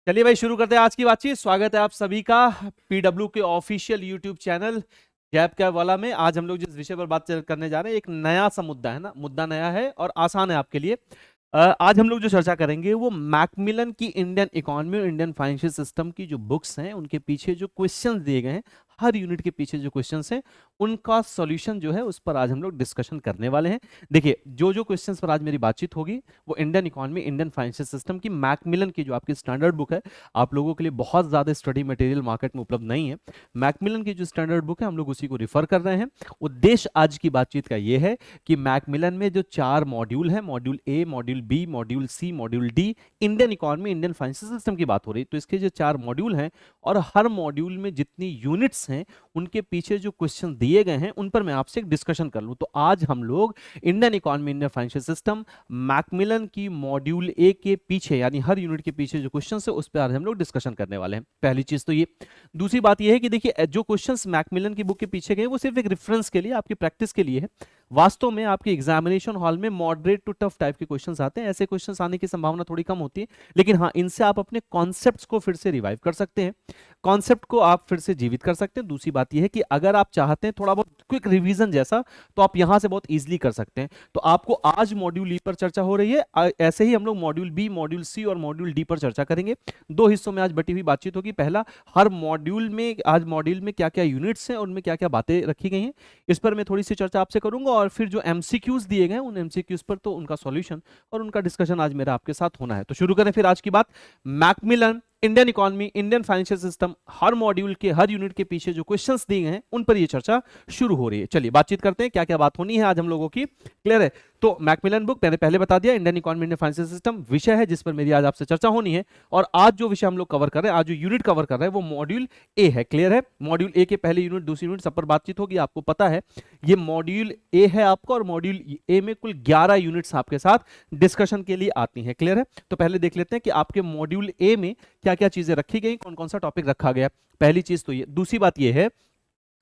चलिए भाई शुरू करते हैं आज की बातचीत। स्वागत है आप सभी का पीडब्ल्यू के official YouTube channel gap cap वाला में। आज हम लोग जिस विषय पर बात करने जा रहे हैं, एक नया सा मुद्दा है ना, मुद्दा नया है और आसान है आपके लिए। आज हम लोग जो चर्चा करेंगे वो मैकमिलन की इंडियन इकोनॉमी और इंडियन फाइनेंशियल सिस्टम की जो बुक्स हैं उनके पीछे जो क्वेश्चंस दिए गए हैं, हर यूनिट के पीछे जो क्वेश्चंस हैं उनका सॉल्यूशन जो है उस पर आज हम लोग डिस्कशन करने वाले हैं। देखिए, जो जो क्वेश्चंस पर आज मेरी बातचीत होगी वो Indian economy Indian financial system की मैकमिलन की जो आपकी स्टैंडर्ड बुक है, आप लोगों के लिए बहुत ज़्यादा स्टडी मटेरियल मार्केट में उपलब्ध नहीं है। मैकमिलन की जो स्टैंडर्ड बुक है हम लोग उसी को रिफर कर रहे हैं। उद्देश्य आज की बातचीत का ये है कि मैकमिलन में जो 4 मॉड्यूल है, module A, module B, module C, module D, Indian economy Indian financial system की बात हो रही है, तो इसके जो 4 मॉड्यूल हैं और हर मॉड्यूल में जितनी यूनिट्स हैं उनके पीछे जो क्वेश्चन दिए गए हैं उन पर मैं आपसे एक डिस्कशन कर लूं। तो आज हम लोग Indian economy Indian financial system Macmillan की मॉड्यूल ए के पीछे यानी हर यूनिट के पीछे जो क्वेश्चन है उस पर आज हम लोग डिस्कशन करने वाले हैं। पहली चीज तो ये। दूसरी बात यह है कि देखिए, जो क्वेश्चंस मैकमिलन की बुक के पीछे गए वो सिर्फ एक रेफरेंस के लिए, आपकी प्रैक्टिस के लिए है। वास्तव में आपके एग्जामिनेशन हॉल में मॉडरेट टू टफ टाइप के क्वेश्चंस आते हैं। ऐसे क्वेश्चंस आने की संभावना थोड़ी कम होती है, लेकिन हाँ, इनसे आप अपने कॉन्सेप्ट्स को फिर से रिवाइव कर सकते हैं, कॉन्सेप्ट को आप फिर से जीवित कर सकते हैं। दूसरी बात यह है कि अगर आप चाहते हैं थोड़ा बहुत क्विक रिवीजन जैसा, तो आप यहां से बहुत इजीली कर सकते हैं। तो आपको आज मॉड्यूल ई पर चर्चा हो रही है, ऐसे ही हम लोग मॉड्यूल बी, मॉड्यूल सी और मॉड्यूल डी पर चर्चा करेंगे। 2 हिस्सों में आज बटी हुई बातचीत होगी। पहला, हर मॉड्यूल में आज मॉड्यूल में क्या क्या यूनिट्स हैं, उनमें क्या क्या बातें रखी गई हैं, इस पर मैं थोड़ी सी चर्चा आपसे करूंगा। और फिर जो एमसीक्यूज दिए गए उन एमसीक्यूज पर तो उनका सॉल्यूशन और उनका डिस्कशन आज मेरा आपके साथ होना है। तो शुरू करें फिर आज की बात। Macmillan Indian economy Indian financial system, हर मॉड्यूल के हर यूनिट के पीछे जो क्वेश्चंस दिए गए हैं उन पर ये चर्चा शुरू हो रही है। चलिए बातचीत करते हैं क्या क्या बात होनी है आज हम लोगों की। क्लियर है? तो मैकमिलन बुक मैंने पहले बता दिया, Indian economy Indian financial system विषय है जिस पर मेरी आज आपसे चर्चा होनी है। और आज जो विषय हम लोग कवर कर रहे हैं, आज जो यूनिट कवर कर रहे हैं वो मॉड्यूल ए है। क्लियर है? मॉड्यूल ए के पहले यूनिट, दूसरी यूनिट सब पर बातचीत होगी। आपको पता है ये मॉड्यूल ए है आपका, और मॉड्यूल ए में कुल 11 यूनिट्स आपके साथ डिस्कशन के लिए आती हैं। क्लियर है? तो पहले देख लेते हैं कि आपके मॉड्यूल ए में क्या क्या चीजें रखी गई, कौन कौन सा टॉपिक रखा गया। पहली चीज तो ये। दूसरी बात ये है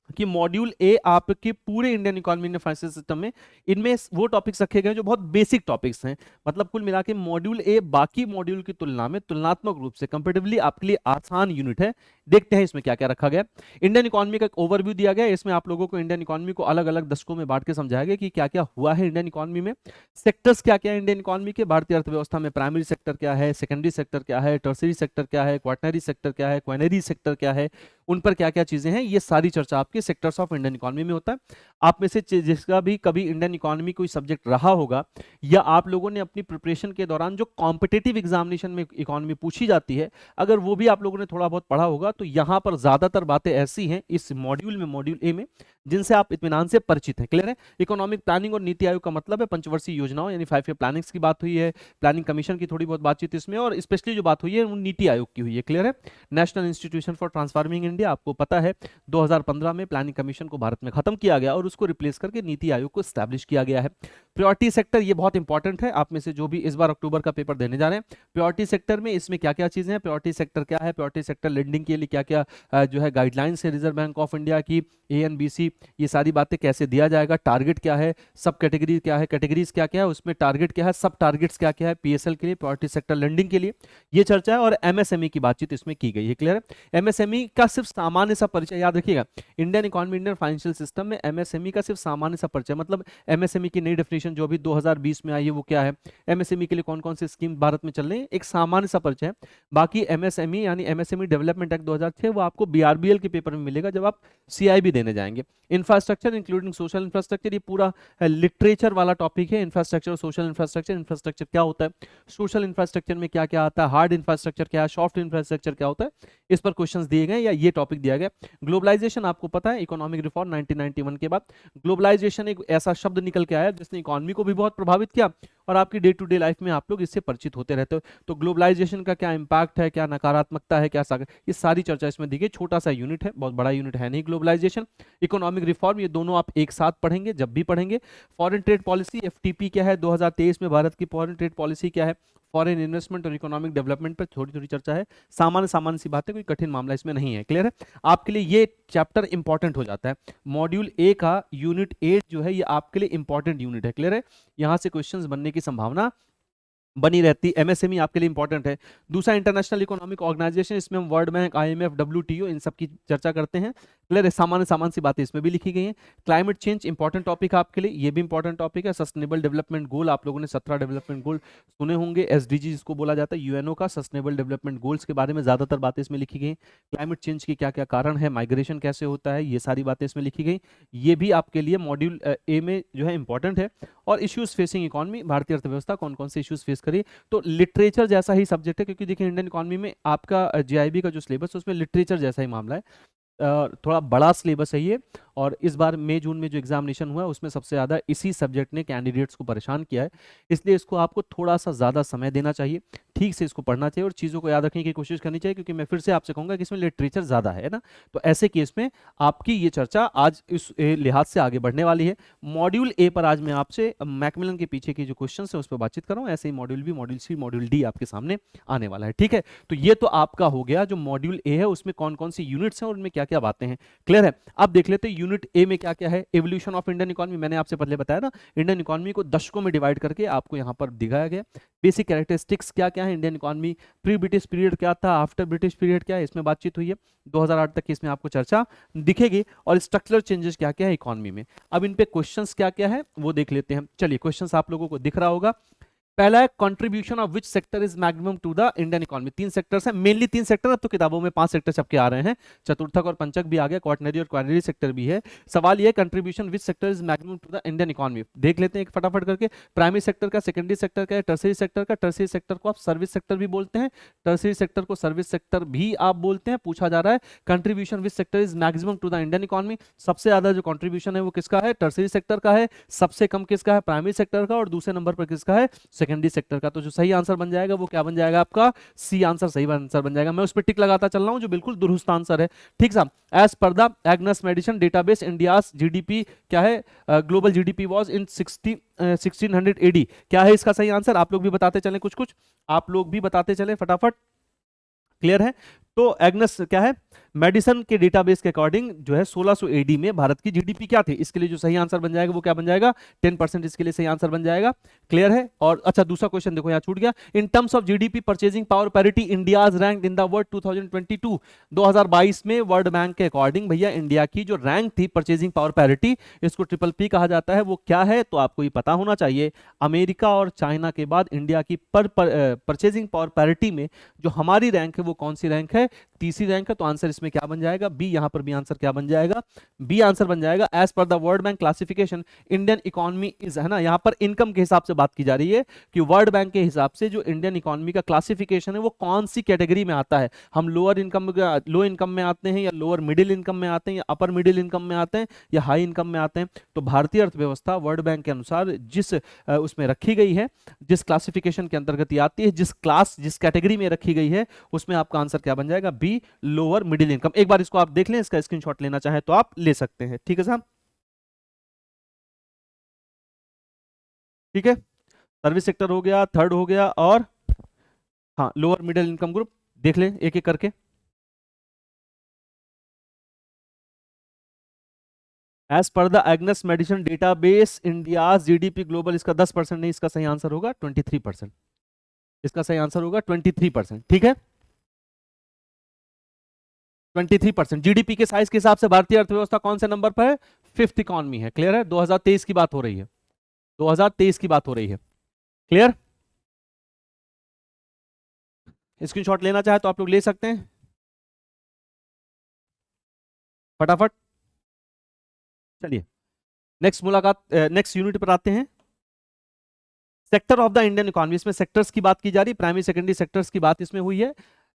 कि मॉड्यूल ए आपके पूरे Indian economy Indian financial system में इनमें वो टॉपिक्स रखे गए जो बहुत बेसिक टॉपिक्स हैं। मतलब कुल मिला के मॉड्यूल ए बाकी मॉड्यूल की तुलना में तुलनात्मक रूप से कंपैरेटिवली आपके लिए आसान यूनिट है। देखते हैं इसमें क्या क्या रखा गया। इंडियन इकोनॉमी का एक ओवरव्यू दिया गया है। इसमें आप लोगों को इंडियन इकोनॉमी को अलग अलग दशकों में बांट के समझाया गया कि क्या क्या हुआ है इंडियन इकोनॉमी में, सेक्टर्स क्या क्या है इंडियन इकोनॉमी के, भारतीय अर्थव्यवस्था में प्राइमरी सेक्टर क्या है, सेकेंडरी सेक्टर क्या है, टर्सरी सेक्टर क्या है, क्वाटरनरी सेक्टर क्या है, क्वाइनरी सेक्टर क्या है, उन पर क्या क्या चीजें हैं। ये सारी चर्चा आपके सेक्टर्स ऑफ इंडियन इकोनॉमी में होता है। आप में से जिसका भी कभी इंडियन इकोनॉमी कोई सब्जेक्ट रहा होगा, या आप लोगों ने अपनी प्रिपरेशन के दौरान जो कॉम्पिटेटिव एग्जामिनेशन में इकोनॉमी पूछी जाती है, अगर वो भी आप लोगों ने थोड़ा बहुत पढ़ा होगा, तो यहाँ पर ज्यादातर बातें ऐसी हैं इस मॉड्यूल में, मॉड्यूल ए में, जिनसे आप इत्मीनान से परिचित हैं। क्लियर है? इकोनॉमिक प्लानिंग और नीति आयोग का मतलब है पंचवर्षीय योजनाओं यानी 5 ईयर प्लानिंग्स की बात हुई है, प्लानिंग कमीशन की थोड़ी बहुत बातचीत इसमें, और स्पेशली जो बात हुई है वो नीति आयोग की हुई है। क्लियर है? National institution for transforming India, आपको पता है 2015 में प्लानिंग कमीशन को भारत में खत्म किया गया और उसको रिप्लेस करके नीति आयोग को स्टैब्लिश किया गया है। प्रायोरिटी सेक्टर, ये बहुत इंपॉर्टेंट है। आप में से जो भी इस बार अक्टूबर का पेपर देने जा रहे हैं, प्रायोरिटी सेक्टर में इसमें क्या क्या चीजें हैं, प्रायोरिटी सेक्टर क्या है, प्रायोरिटी सेक्टर लेंडिंग के लिए क्या क्या जो है गाइडलाइंस है रिजर्व बैंक ऑफ इंडिया की, ANBC, ये सारी बातें कैसे दिया जाएगा, टारगेट क्या है, सब कैटेगरी क्या है, कैटेगरीज क्या क्या है, उसमें टारगेट क्या है, सब टारगेट्स क्या क्या है PSL के लिए, प्रायोरिटी सेक्टर लेंडिंग के लिए, ये चर्चा है। और MSME की बातचीत इसमें की गई है। क्लियर है? MSME का सिर्फ सामान्य सा परिचय याद रखिएगा। Indian economy Indian financial system में MSME का सिर्फ सामान्य सा परिचय, मतलब MSME की नई डेफिनेशन जो अभी 2020 में आई है वो क्या है, MSME के लिए कौन कौन से स्कीम भारत में चल रही है, एक सामान्य सा परिचय है। बाकी MSME यानी MSME डेवलपमेंट एक्ट 2006 वो आपको BRBL के पेपर में मिलेगा जब आप CIB देने जाएंगे। इंफ्रास्ट्रक्चर इंक्लूडिंग सोशल इंफ्रास्ट्रक्चर, ये पूरा लिटरेचर वाला टॉपिक है। इंफ्रास्ट्रक्चर, सोशल इंफ्रास्ट्रक्चर, इंफ्रास्ट्रक्चर क्या होता है, सोशल इंफ्रास्ट्रक्चर में क्या क्या आता है, हार्ड इंफ्रास्ट्रक्चर क्या है, सॉफ्ट इंफ्रास्ट्रक्चर क्या होता है, इस पर क्वेश्चंस दिए गए या ये टॉपिक दिया गया। ग्लोबलाइजेशन, आपको पता है इकोनॉमिक रिफॉर्म 1991 के बाद ग्लोबलाइजेशन एक ऐसा शब्द निकल के आया जिसने इकोनॉमी को भी बहुत प्रभावित किया, और आपकी डे टू डे लाइफ में आप लोग इससे परिचित होते रहते हो। तो ग्लोबलाइजेशन का क्या इंपैक्ट है, क्या नकारात्मकता है, क्या सागर, ये सारी चर्चा इसमें दी गई। छोटा सा यूनिट है, बहुत बड़ा यूनिट है नहीं। ग्लोबलाइजेशन, इकोनॉमिक रिफॉर्म, ये दोनों आप एक साथ पढ़ेंगे जब भी पढ़ेंगे। फॉरेन ट्रेड पॉलिसी FTP क्या है, 2023 में भारत की फॉरेन ट्रेड पॉलिसी क्या है, फॉरेन इन्वेस्टमेंट और इकोनॉमिक डेवलपमेंट पर थोड़ी थोड़ी चर्चा है। सामान्य सामान्य सी बातें, कोई कठिन मामला इसमें नहीं है। क्लियर है? आपके लिए ये चैप्टर इंपॉर्टेंट हो जाता है। मॉड्यूल ए का यूनिट 8 जो है ये आपके लिए इंपॉर्टेंट यूनिट है। क्लियर है? यहां से क्वेश्चंस बनने की संभावना बनी रहती। एमएसएमई आपके लिए इंपॉर्टेंट है। दूसरा इंटरनेशनल इकोनॉमिक ऑर्गेनाइजेशन, इसमें हम वर्ल्ड बैंक, आईएमएफ, डब्ल्यूटीओ इन सब की चर्चा करते हैं। क्लियर है, सामान्य सामान्य सी बातें इसमें भी लिखी गई हैं। क्लाइमेट चेंज इंपॉर्टेंट टॉपिक है आपके लिए, ये भी इंपॉर्टेंट टॉपिक है। सस्टेनेबल डेवलपमेंट गोल, आप लोगों ने 17 डेवलपमेंट गोल सुने होंगे, एसडीजी जिसको बोला जाता है, यूएनओ का सस्टेनेबल डेवलपमेंट गोल्स के बारे में ज्यादातर बातें इसमें लिखी गई। क्लाइमेट चेंज के क्या क्या कारण है, माइग्रेशन कैसे होता है, ये सारी बातें इसमें लिखी गई। ये भी आपके लिए मॉड्यूल ए में जो है इंपॉर्टेंट है। और इश्यूज फेसिंग इकोनॉमी, भारतीय अर्थव्यवस्था कौन कौन से इश्यूज फेस करी, तो लिटरेचर जैसा ही सब्जेक्ट है, क्योंकि देखिए इंडियन इकोनॉमी में आपका जेआईबी का जो सिलेबस है उसमें लिटरेचर जैसा ही मामला है। थोड़ा बड़ा सिलेबस है ये, और इस बार मई जून में जो एग्जामिनेशन हुआ है उसमें सबसे ज़्यादा इसी सब्जेक्ट ने कैंडिडेट्स को परेशान किया है। इसलिए इसको आपको थोड़ा सा ज़्यादा समय देना चाहिए, ठीक से इसको पढ़ना चाहिए और चीज़ों को याद रखने की कोशिश करनी चाहिए, क्योंकि मैं फिर से आपसे कहूँगा कि इसमें लिटरेचर ज़्यादा है ना। तो ऐसे केस में आपकी ये चर्चा आज इस लिहाज से आगे बढ़ने वाली है। मॉड्यूल ए पर आज मैं आपसे मैकमिलन के पीछे की जो क्वेश्चन है उस पर बातचीत कर रहा हूँ। ऐसे ही module B, module C, module D आपके सामने आने वाला है। ठीक है, तो ये तो आपका हो गया जो मॉड्यूल ए है, उसमें कौन कौन सी यूनिट्स हैं और उनमें क्या क्या बातें हैं। क्लियर है, अब देख लेते हैं यूनिट ए में क्या क्या है। एवोल्यूशन ऑफ इंडियन इकोनॉमी, मैंने आपसे पहले बताया ना, इंडियन इकोनॉमी को दशकों में डिवाइड करके आपको यहाँ पर दिखाया गया। बेसिक कैरेक्टरिस्टिक्स क्या क्या है Indian economy, pre British period क्या था, आफ्टर ब्रिटिश पीरियड क्या है, इसमें बातचीत हुई है। 2008 तक की इसमें आपको चर्चा दिखेगी। और स्ट्रक्चरल चेंजेस क्या क्या है इकोनॉमी में, अब इन पे क्वेश्चंस क्या क्या है वो देख लेते हैं। चलिए, क्वेश्चंस आप लोगों को दिख रहा होगा। पहला है contribution of which sector is maximum to the Indian economy. 3 sectors हैं, मेनली 3 सेक्टर, अब तो किताबों में 5 सेक्टर छपके आ रहे हैं, चतुर्थक और पंचक भी आ गया, क्वाटनरी और क्वाटनरी सेक्टर भी है। सवाल ये contribution which sector is maximum to the Indian economy, देख लेते हैं एक फटाफट करके। प्राइमरी सेक्टर का, सेकेंडरी सेक्टर का, टर्सरी सेक्टर का। टर्सरी सेक्टर को आप सर्विस सेक्टर भी बोलते हैं, टर्सरी सेक्टर को सर्विस सेक्टर भी आप बोलते हैं। पूछा जा रहा है contribution which sector is maximum to the Indian economy, सबसे ज्यादा जो कंट्रीब्यूशन है वो किसका है, टर्सरी सेक्टर का है। सबसे कम किसका है, प्राइमरी सेक्टर का। और दूसरे नंबर पर किसका है, सेकेंडरी सेक्टर का। तो जो सही आंसर बन जाएगा वो क्या बन जाएगा, आपका सी आंसर सही आंसर बन जाएगा। मैं उस पर टिक लगाता चल रहा हूं जो बिल्कुल दुरुस्त आंसर है। ठीक साहब, एज पर द एग्नस मेडिसन डेटाबेस इंडियाज जीडीपी क्या है, global GDP was in 1600 AD, क्या है इसका सही आंसर। आप लोग भी बताते चलें, कुछ कुछ आप लोग भी बताते चलें फटाफट। क्लियर है, तो एग्नस क्या है, मेडिसन के डेटाबेस के अकॉर्डिंग जो है 1600 एडी में भारत की जीडीपी क्या थी। इसके लिए जो सही आंसर बन जाएगा वो क्या बन जाएगा, 10%, इसके लिए सही आंसर बन जाएगा। क्लियर है। और अच्छा, दूसरा क्वेश्चन देखो, यहाँ छूट गया। In terms of GDP purchasing power parity India's rank in the world 2022, 2022 में वर्ल्ड बैंक के अकॉर्डिंग भैया इंडिया की जो रैंक थी परचेजिंग पावर पैरिटी, इसको ट्रिपल पी कहा जाता है, वो क्या है, तो आपको ये पता होना चाहिए। अमेरिका और चाइना के बाद इंडिया की परचेजिंग पावर पैरिटी में जो हमारी रैंक है वो कौन सी रैंक है, तीसरी रैंक है। तो आंसर इसमें क्या बन जाएगा, बी। यहां पर भी आंसर क्या बन जाएगा, बी आंसर बन जाएगा। As per the World Bank classification Indian economy is, है ना, यहां पर इनकम के हिसाब से बात की जा रही है कि वर्ल्ड बैंक के हिसाब से जो इंडियन इकोनॉमी का क्लासिफिकेशन है वो कौन सी कैटेगरी में आता है। हम लोअर इनकम, लो इनकम में आते हैं, या लोअर मिडिल इनकम में आते हैं, या अपर मिडिल इनकम में आते हैं, या हाई इनकम में आते हैं। तो भारतीय अर्थव्यवस्था वर्ल्ड बैंक के अनुसार जिस उसमें रखी गई है, जिस क्लासिफिकेशन के अंतर्गत आती है, जिस क्लास, जिस कैटेगरी में रखी गई है, उसमें आपका आंसर क्या बन जाएगा, बी, लोअर मिडिल इनकम। एक बार इसको आप देख लें, इसका स्क्रीनशॉट लेना चाहे तो आप ले सकते हैं। ठीक है साहब, ठीक है। सर्विस सेक्टर हो गया, थर्ड हो गया, और हाँ, लोअर मिडिल इनकम ग्रुप देख लें एक एक करके। एज पर द एग्नस Maddison database India GDP global, इसका 10% नहीं, इसका सही आंसर होगा 23%। इसका सही आंसर होगा 23%। ठीक है, 23% जीडीपी के साइज के हिसाब से भारतीय अर्थव्यवस्था कौन से नंबर पर है, फिफ्थ इकोनॉमी है। क्लियर है, 2023 की बात हो रही है, 2023 की बात हो रही है। क्लियर, स्क्रीनशॉट लेना चाहे तो आप लोग ले सकते हैं फटाफट। चलिए, नेक्स्ट मुलाकात, नेक्स्ट यूनिट पर आते हैं। Sector of the Indian economy, इसमें सेक्टर्स की बात की जा रही है, प्राइमरी सेकेंडरी सेक्टर्स की बात इसमें हुई है।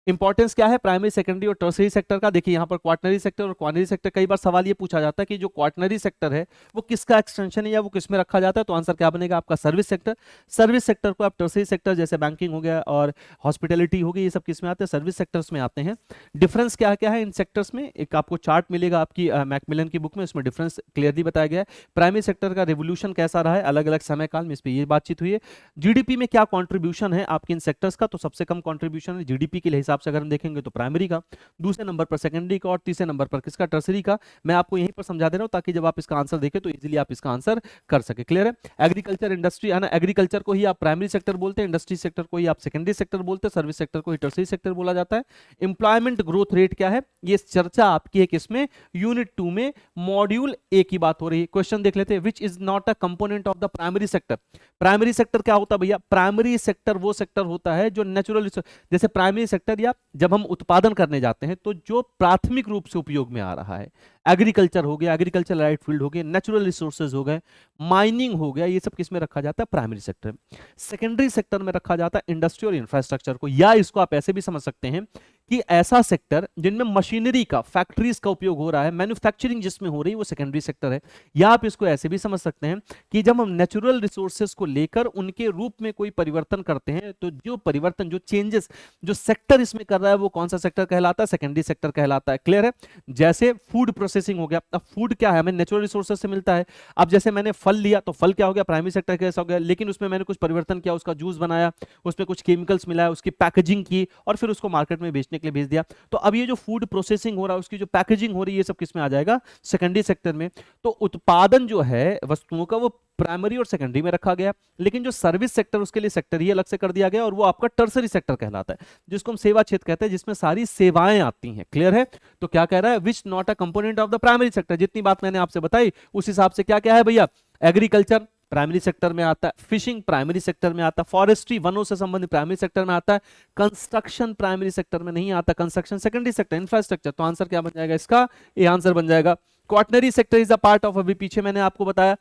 इंपॉर्टेंस क्या है प्राइमरी सेकेंडरी और टर्सरी सेक्टर का, देखिए यहाँ पर क्वाटनरी सेक्टर और क्वाटनरी सेक्टर, कई बार सवाल ये पूछा जाता है कि जो क्वाटनरी सेक्टर है वो किसका एक्सटेंशन है या वो किस में रखा जाता है। तो आंसर क्या बनेगा आपका, सर्विस सेक्टर। सर्विस सेक्टर को आप टर्सरी सेक्टर जैसे बैंकिंग हो गया और हॉस्पिटैलिटी हो गई, ये सब किस में आते हैं, सर्विस सेक्टर्स में आते हैं। डिफरेंस क्या क्या है इन सेक्टर्स में, एक आपको चार्ट मिलेगा आपकी मैकमिलन की बुक में, उसमें डिफरेंस क्लियरली बताया गया है। प्राइमरी सेक्टर का रेवोल्यूशन कैसा रहा है अलग अलग समय काल में, इस पर ये बातचीत हुई है। जीडीपी में क्या कॉन्ट्रीब्यूशन है आपके इन सेक्टर्स का, तो सबसे कम कॉन्ट्रीब्यूशन जीडीपी के हिसाब हिसाब से अगर हम देखेंगे तो प्राइमरी का, दूसरे नंबर पर सेकेंडरी का और तीसरे नंबर पर किसका, टर्सरी का। मैं आपको यहीं पर समझा दे रहा हूं ताकि जब आप इसका आंसर देखें तो इजीली आप इसका आंसर कर सके। क्लियर है? एग्रीकल्चर इंडस्ट्री है ना, एग्रीकल्चर को ही आप प्राइमरी सेक्टर बोलते हैं, इंडस्ट्री सेक्टर को ही आप सेकेंडरी सेक्टर बोलते हैं, सर्विस सेक्टर को ही टर्सरी सेक्टर बोला जाता है। एम्प्लॉयमेंट ग्रोथ रेट क्या है, ये चर्चा आपकी है किसमें, यूनिट 2 में, मॉड्यूल ए की बात हो रही है। क्वेश्चन देख लेते हैं, which is not a component of the primary sector. Primary sector क्या होता है भैया, प्राइमरी सेक्टर वो सेक्टर होता है जो नेचुरल, जैसे प्राइमरी सेक्टर या जब हम उत्पादन करने जाते हैं तो जो प्राथमिक रूप से उपयोग में आ रहा है, एग्रीकल्चर हो गया, एग्रीकल्चर राइट फील्ड हो गए, नेचुरल रिसोर्सेज हो गए, माइनिंग हो गया, ये सब किस में रखा जाता है, प्राइमरी सेक्टर। सेकेंडरी सेक्टर में रखा जाता है इंडस्ट्री और इंफ्रास्ट्रक्चर को, या इसको आप ऐसे भी समझ सकते हैं कि ऐसा सेक्टर जिनमें मशीनरी का, फैक्ट्रीज का उपयोग हो रहा है, मैन्युफैक्चरिंग जिसमें हो रही है, वो सेकेंडरी सेक्टर है। या आप इसको ऐसे भी समझ सकते हैं कि जब हम नेचुरल रिसोर्सेज को लेकर उनके रूप में कोई परिवर्तन करते हैं तो जो परिवर्तन, जो चेंजेस जो सेक्टर इसमें कर रहा है वो कौन सा सेक्टर कहलाता है, सेकेंडरी सेक्टर कहलाता है। क्लियर है? जैसे फूड प्रोसेसिंग हो गया, अब फूड क्या है, हमें नेचुरल रिसोर्सेज से मिलता है। अब जैसे मैंने फल लिया तो फल क्या हो गया, प्राइमरी सेक्टर कैसा हो गया, लेकिन उसमें मैंने कुछ परिवर्तन किया, उसका जूस बनाया, उसमें कुछ केमिकल्स मिलाया, उसकी पैकेजिंग की और फिर उसको मार्केट में बेचने के लिए भेज दिया। तो अब ये जो फूड प्रोसेसिंग हो रहा है, उसकी जो पैकेजिंग हो रही है, ये सब किस में आ जाएगा, सेकेंडरी सेक्टर में। तो उत्पादन जो है वस्तुओं का वो प्राइमरी और सेकेंडरी में रखा गया, लेकिन जो सर्विस सेक्टर उसके लिए सेक्टर ही अलग से कर दिया गया और वो आपका टर्सरी सेक्टर कहलाता है, जिसको हम सेवा क्षेत्र कहते हैं, जिसमें सारी सेवाएं आती हैं। क्लियर है? तो क्या कह रहा है, which not a component of the primary sector. जितनी बात मैंने आपसे बताई उस हिसाब से क्या क्या है भैया, एग्रीकल्चर प्राइमरी सेक्टर में आता है, फिशिंग प्राइमरी सेक्टर में आता है, फॉरेस्ट्री वनों से संबंधित प्राइमरी सेक्टर में आता है, कंस्ट्रक्शन प्राइमरी सेक्टर में नहीं आता, कंस्ट्रक्शन सेकेंडरी सेक्टर, इंफ्रास्ट्रक्चर। तो आंसर क्या बन जाएगा इसका, ये आंसर बन जाएगा quaternary sector is a part of, अभी पीछे मैंने आपको बताया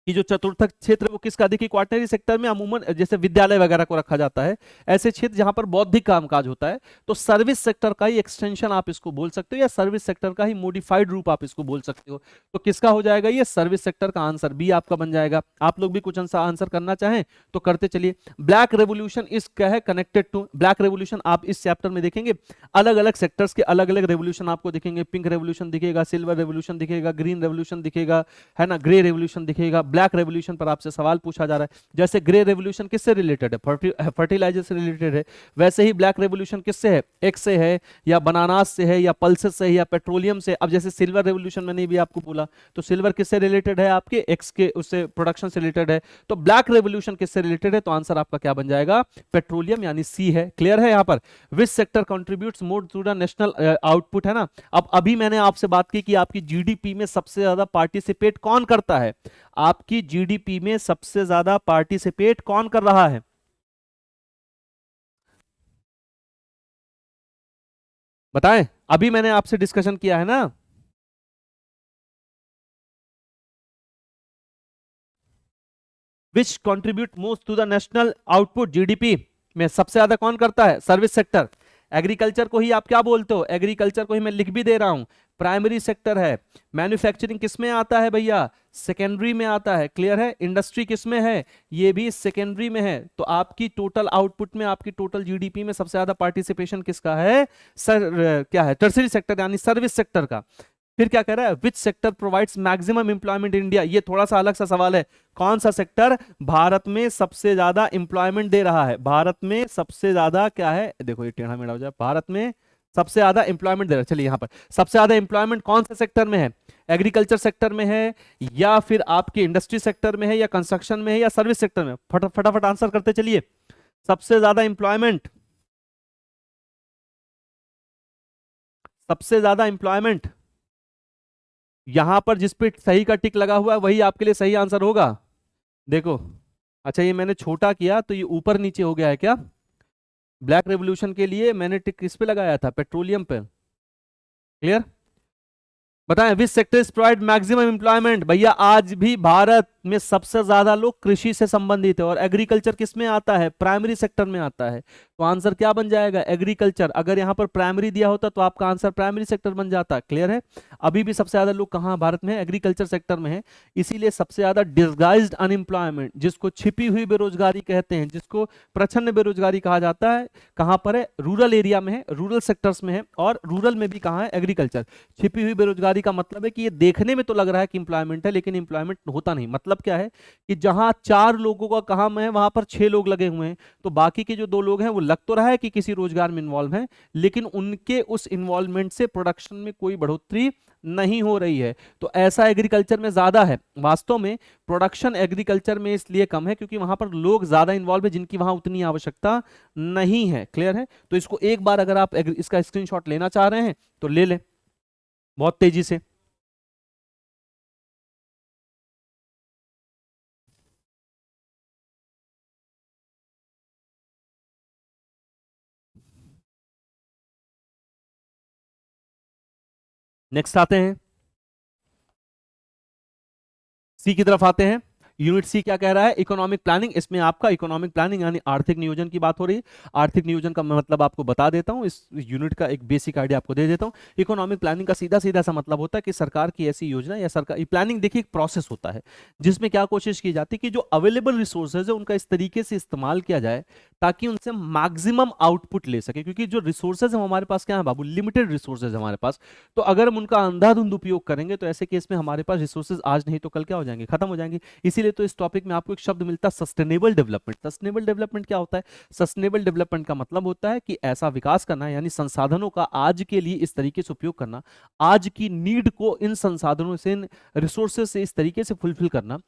कि जो चतुर्थक क्षेत्र वो किसका, देखिए क्वाटनरी सेक्टर में अमूमन जैसे विद्यालय वगैरह को रखा जाता है, ऐसे क्षेत्र जहां पर बौद्धिक कामकाज होता है, तो सर्विस सेक्टर का ही एक्सटेंशन आप इसको बोल सकते हो या सर्विस सेक्टर का ही मॉडिफाइड रूप आप इसको बोल सकते हो। तो किसका हो जाएगा ये, सर्विस सेक्टर का आंसर बी आपका बन जाएगा। आप लोग भी कुछ आंसर करना चाहें तो करते चलिए। ब्लैक रेवोल्यूशन इज क्या है, कनेक्टेड टू, ब्लैक रेवोल्यूशन आप इस चैप्टर में देखेंगे अलग अलग सेक्टर्स के अलग अलग रेवोल्यूशन आपको दिखेंगे, पिंक रेवोल्यूशन दिखेगा, सिल्वर रेवोल्यूशन दिखेगा, ग्रीन रेवोल्यूशन दिखेगा, है ना, ग्रे रेवोल्यूशन दिखेगा। ब्लैक रेवोल्यूशन पर आपसे सवाल पूछा जा रहा है, जैसे ग्रे रेवोल्यूशन किससे रिलेटेड है, फर्टिलाइजर से रिलेटेड है, वैसे ही ब्लैक रेवोल्यूशन किससे है, एक्स से है या बनानास से है या पल्सेस से है या पेट्रोलियम से। अब जैसे सिल्वर रेवोल्यूशन मैंने भी आपको बोला, तो सिल्वर किससे रिलेटेड है, आपके एक्स के उससे प्रोडक्शन से रिलेटेड है। तो ब्लैक रेवोल्यूशन किससे रिलेटेड है, तो आंसर आपका क्या बन जाएगा, पेट्रोलियम यानी सी है। क्लियर है? यहां पर which sector contributes more to the national output, है ना। अब अभी मैंने आपसे बात की कि आपकी जीडीपी में सबसे ज्यादा पार्टिसिपेट कौन करता है, आपकी जीडीपी में सबसे ज्यादा पार्टिसिपेट कौन कर रहा है, बताएं। अभी मैंने आपसे डिस्कशन किया है ना, which contribute most to the national output, GDP में सबसे ज्यादा कौन करता है, सर्विस सेक्टर। एग्रीकल्चर को ही आप क्या बोलते हो, एग्रीकल्चर को ही मैं लिख भी दे रहा हूं, प्राइमरी सेक्टर है। मैन्युफैक्चरिंग किसमें आता है भैया, सेकेंडरी में आता है। क्लियर है? इंडस्ट्री किसमें है, ये भी सेकेंडरी में है। तो आपकी टोटल आउटपुट में, आपकी टोटल जीडीपी में सबसे ज्यादा पार्टिसिपेशन किसका है, सर क्या है, टर्सरी सेक्टर यानी सर्विस सेक्टर का। फिर क्या कह रहा है, which sector provides maximum employment in India, ये थोड़ा सा अलग सा सवाल है। कौन सा सेक्टर भारत में सबसे ज्यादा एम्प्लॉयमेंट दे रहा है, भारत में सबसे ज्यादा क्या है, देखो ये टेढ़ा मेढ़ा हो जाए, भारत में सबसे ज्यादा एम्प्लॉयमेंट दे रहा है। चलिए यहां पर सबसे ज्यादा एम्प्लॉयमेंट कौन से सेक्टर में है, एग्रीकल्चर सेक्टर में है या फिर आपके इंडस्ट्री सेक्टर में है या कंस्ट्रक्शन में है या सर्विस सेक्टर में, फटाफट आंसर करते चलिए। सबसे ज्यादा एम्प्लॉयमेंट, सबसे ज्यादा एम्प्लॉयमेंट यहां पर जिस पे सही का टिक लगा हुआ है वही आपके लिए सही आंसर होगा। देखो, अच्छा ये मैंने छोटा किया तो ये ऊपर नीचे हो गया है क्या, ब्लैक रेवोल्यूशन के लिए मैंने टिक किस पे लगाया था, पेट्रोलियम पे। क्लियर? बताएं, विच सेक्टर्स प्रोवाइड मैक्सिमम एम्प्लॉयमेंट, भैया आज भी भारत में सबसे ज्यादा लोग कृषि से संबंधित है और एग्रीकल्चर किस में आता है, प्राइमरी सेक्टर में आता है। तो आंसर क्या बन जाएगा, एग्रीकल्चर। अगर यहां पर प्राइमरी दिया होता तो आपका आंसर प्राइमरी सेक्टर बन जाता। क्लियर है? अभी भी सबसे ज्यादा लोग कहां भारत में, एग्रीकल्चर सेक्टर में है। इसीलिए सबसे ज्यादा डिस्गाइज्ड अनएम्प्लॉयमेंट, जिसको छिपी हुई बेरोजगारी कहते हैं, जिसको प्रच्छन्न बेरोजगारी कहा जाता है, कहां पर है, रूरल एरिया में है, रूरल सेक्टर्स में है। और रूरल में भी कहां है, एग्रीकल्चर। छिपी हुई बेरोजगारी का मतलब है कि ये देखने में तो लग रहा है कि इंप्लॉयमेंट है लेकिन इंप्लॉयमेंट होता नहीं, मतलब मतलब क्या है कि जहां 4 लोगों का काम है वहां पर 6 लोग लगे हुए हैं, तो बाकी के जो 2 लोग हैं वो लग तो रहा है कि किसी रोजगार में इन्वॉल्व हैं, लेकिन उनके उस इन्वॉल्वमेंट से प्रोडक्शन में कोई बढ़ोतरी नहीं हो रही है। तो ऐसा एग्रीकल्चर में ज्यादा है। वास्तव में प्रोडक्शन एग्रीकल्चर में इसलिए कम है क्योंकि वहां पर लोग ज्यादा इन्वॉल्व है जिनकी वहां उतनी आवश्यकता नहीं है। क्लियर है? तो इसको एक बार अगर आप इसका स्क्रीनशॉट लेना चाह रहे हैं तो ले लें बहुत तेजी से। नेक्स्ट आते हैं, सी की तरफ आते हैं। यूनिट सी क्या कह रहा है? Economic planning. इसमें आपका इकोनॉमिक प्लानिंग यानी आर्थिक नियोजन की बात हो रही है। आर्थिक नियोजन का मैं मतलब आपको बता देता हूं, इस यूनिट का एक बेसिक आइडिया आपको दे देता हूं। इकोनॉमिक प्लानिंग का सीधा सीधा सा मतलब होता है कि सरकार की ऐसी योजना या सरकार प्लानिंग, देखिए एक प्रोसेस होता है जिसमें क्या कोशिश की जाती है कि जो अवेलेबल रिसोर्सेज है उनका इस तरीके से इस्तेमाल किया जाए ताकि उनसे मैक्सिमम आउटपुट ले सके। क्योंकि जो रिसोर्सेज है हमारे पास क्या है बाबू, लिमिटेड रिसोर्सेज हमारे पास। तो अगर हम उनका अंधाधुंध उपयोग करेंगे तो ऐसे केस में हमारे पास रिसोर्सेज आज नहीं तो कल क्या हो जाएंगे, खत्म हो जाएंगे। इसीलिए तो इस टॉपिक में आपको एक शब्द मिलता है सस्टेनेबल डेवलपमेंट। सस्टेनेबल डेवलपमेंट क्या होता है? सस्टेनेबल डेवलपमेंट का मतलब होता है कि ऐसा विकास करना, यानी संसाधनों का आज के लिए इस तरीके से उपयोग करना, आज की नीड को इन संसाधनों से, इन रिसोर्सेज से इस तरीके से फुलफिल करना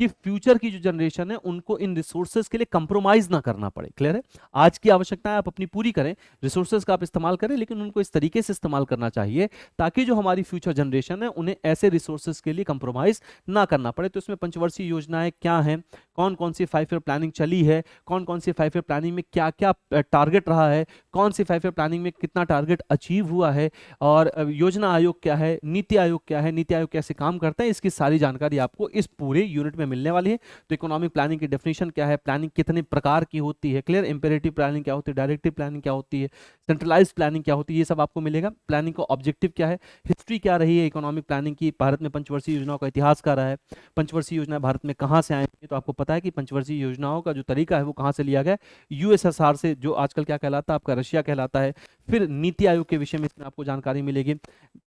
कि फ्यूचर की जो जनरेशन है उनको इन रिसोर्सेज के लिए कंप्रोमाइज ना करना पड़े। क्लियर है? आज की आवश्यकताएं आप अपनी पूरी करें, रिसोर्सेज का आप इस्तेमाल करें, लेकिन उनको इस तरीके से इस्तेमाल करना चाहिए ताकि जो हमारी फ्यूचर जनरेशन है उन्हें ऐसे रिसोर्सेज के लिए कंप्रोमाइज ना करना पड़े। तो इसमें पंचवर्षीय योजनाएं क्या हैं, कौन कौन सी 5 ईयर प्लानिंग चली है, कौन कौन सी 5 ईयर प्लानिंग में क्या क्या टारगेट रहा है, कौन सी 5 ईयर प्लानिंग में कितना टारगेट अचीव हुआ है, और योजना आयोग क्या है, नीति आयोग क्या है, नीति आयोग कैसे काम करता है, इसकी सारी जानकारी आपको इस पूरे यूनिट में मिलने वाली है। तो इकोनॉमिक प्लानिंग की डेफिनेशन क्या है, प्लानिंग कितने प्रकार की होती है, क्लियर, इंपेरेटिव प्लानिंग क्या होती है, डायरेक्टिव प्लानिंग क्या होती है, सेंट्रलाइज्ड प्लानिंग क्या होती है, ये सब आपको मिलेगा। प्लानिंग का ऑब्जेक्टिव क्या है, हिस्ट्री क्या रही है इकोनॉमिक प्लानिंग की, भारत में पंचवर्षीय योजनाओं का इतिहास क्या रहा है, पंचवर्षीय योजना भारत में कहां से आई है। तो आपको पता है कि पंचवर्षीय योजनाओं का जो तरीका है वो कहां से लिया गया, यूएसएसआर से, जो आजकल क्या कहलाता है आपका, रशिया कहलाता है। फिर नीति आयोग के विषय में इसमें आपको जानकारी मिलेगी।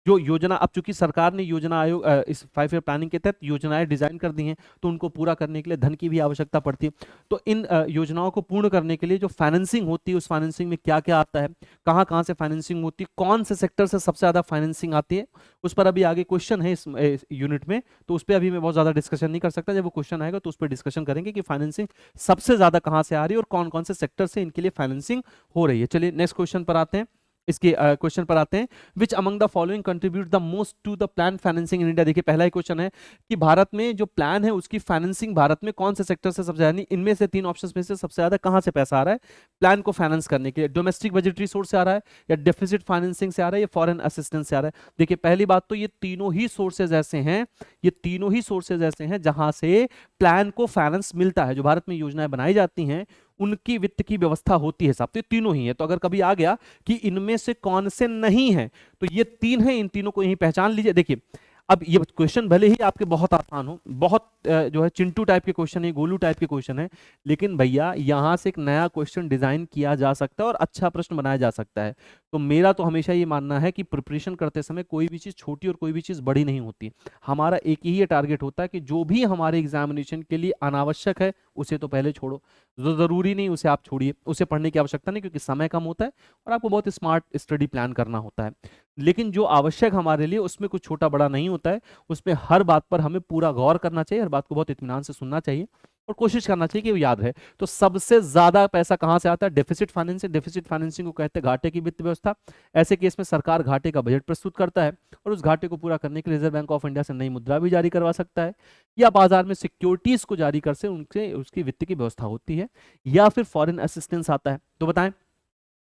जो योजना, अब चूंकि सरकार ने योजना आयोग इस 5 ईयर प्लानिंग के तहत योजनाएं डिजाइन कर दी हैं, तो उनको पूरा करने के लिए धन की भी आवश्यकता पड़ती है। तो इन योजनाओं को पूर्ण करने के लिए जो फाइनेंसिंग होती है, उस फाइनेंसिंग में क्या क्या आता है, कहाँ कहाँ से फाइनेंसिंग होती है, कौन से सेक्टर से सबसे ज्यादा फाइनेंसिंग आती है, उस पर अभी आगे क्वेश्चन है इस यूनिट में, तो उस पर अभी मैं बहुत ज्यादा डिस्कशन नहीं कर सकता। जब वो क्वेश्चन आएगा तो उस पर डिस्कशन करेंगे कि फाइनेंसिंग सबसे ज्यादा कहाँ से आ रही है और कौन कौन से सेक्टर से इनके लिए फाइनेंसिंग हो रही है। चलिए नेक्स्ट क्वेश्चन पर आते हैं, इसके क्वेश्चन पर आते हैं। Which among the following contribute the most to the plan financing in India. देखिए पहला ही क्वेश्चन है कि भारत में जो प्लान है उसकी फाइनेंसिंग भारत में कौन से सेक्टर से सबसे ज्यादा, इनमें से 3 ऑप्शंस में से सबसे ज्यादा कहां से पैसा आ रहा है प्लान को फाइनेंस करने के लिए, डोमेस्टिक बजटरी सोर्स से आ रहा है, या डेफिसिट फाइनेंसिंग से आ रहा है, या फॉरेन असिस्टेंस से आ रहा है। देखिए पहली बात तो ये तीनों ही सोर्सेज ऐसे हैं, ये तीनों ही सोर्सेज ऐसे हैं जहां से प्लान को फाइनेंस मिलता है। जो भारत में योजनाएं बनाई जाती हैं उनकी वित्त की व्यवस्था होती है साहब, तो ये तीनों ही है। तो अगर कभी आ गया कि इनमें से कौन से नहीं है, तो ये 3 हैं, इन तीनों को यही पहचान लीजिए। देखिए अब ये क्वेश्चन भले ही आपके बहुत आसान हो, बहुत जो है चिंटू टाइप के क्वेश्चन है, गोलू टाइप के क्वेश्चन है, लेकिन भैया यहां से एक नया क्वेश्चन डिजाइन किया जा सकता है और अच्छा प्रश्न बनाया जा सकता है। तो मेरा तो हमेशा ये मानना है कि प्रिपरेशन करते समय कोई भी चीज छोटी और कोई भी चीज बड़ी नहीं होती। हमारा एक ही टारगेट होता है कि जो भी हमारे एग्जामिनेशन के लिए अनावश्यक है उसे तो पहले छोड़ो, जो जरूरी नहीं उसे आप छोड़िए, उसे पढ़ने की आवश्यकता नहीं, क्योंकि समय कम होता है और आपको बहुत स्मार्ट स्टडी प्लान करना होता है। लेकिन जो आवश्यक हमारे लिए उसमें कुछ छोटा बड़ा नहीं होता है, उसमें हर बात पर हमें पूरा गौर करना चाहिए, हर बात को बहुत इत्मीनान से सुनना चाहिए और कोशिश करना चाहिए कि वो याद रहे। तो सबसे ज्यादा पैसा कहां से आता है, डेफिसिट फाइनेंसिंग। डेफिसिट फाइनेंसिंग को कहते हैं घाटे की वित्त व्यवस्था। ऐसे केस में सरकार घाटे का बजट प्रस्तुत करता है और उस घाटे को पूरा करने के लिए रिजर्व बैंक ऑफ इंडिया से नई मुद्रा भी जारी करवा सकता है, या बाजार में सिक्योरिटीज को जारी कर से उनसे उसकी वित्त की व्यवस्था होती है, या फिर फॉरेन असिस्टेंस आता है। तो बताएं,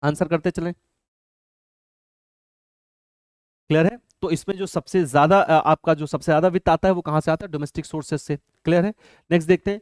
आंसर करते चलें। क्लियर है? तो इसमें जो सबसे ज्यादा आपका जो सबसे ज्यादा वित्त आता है वो कहां से आता है, डोमेस्टिक सोर्सेज से। क्लियर है? नेक्स्ट देखते हैं,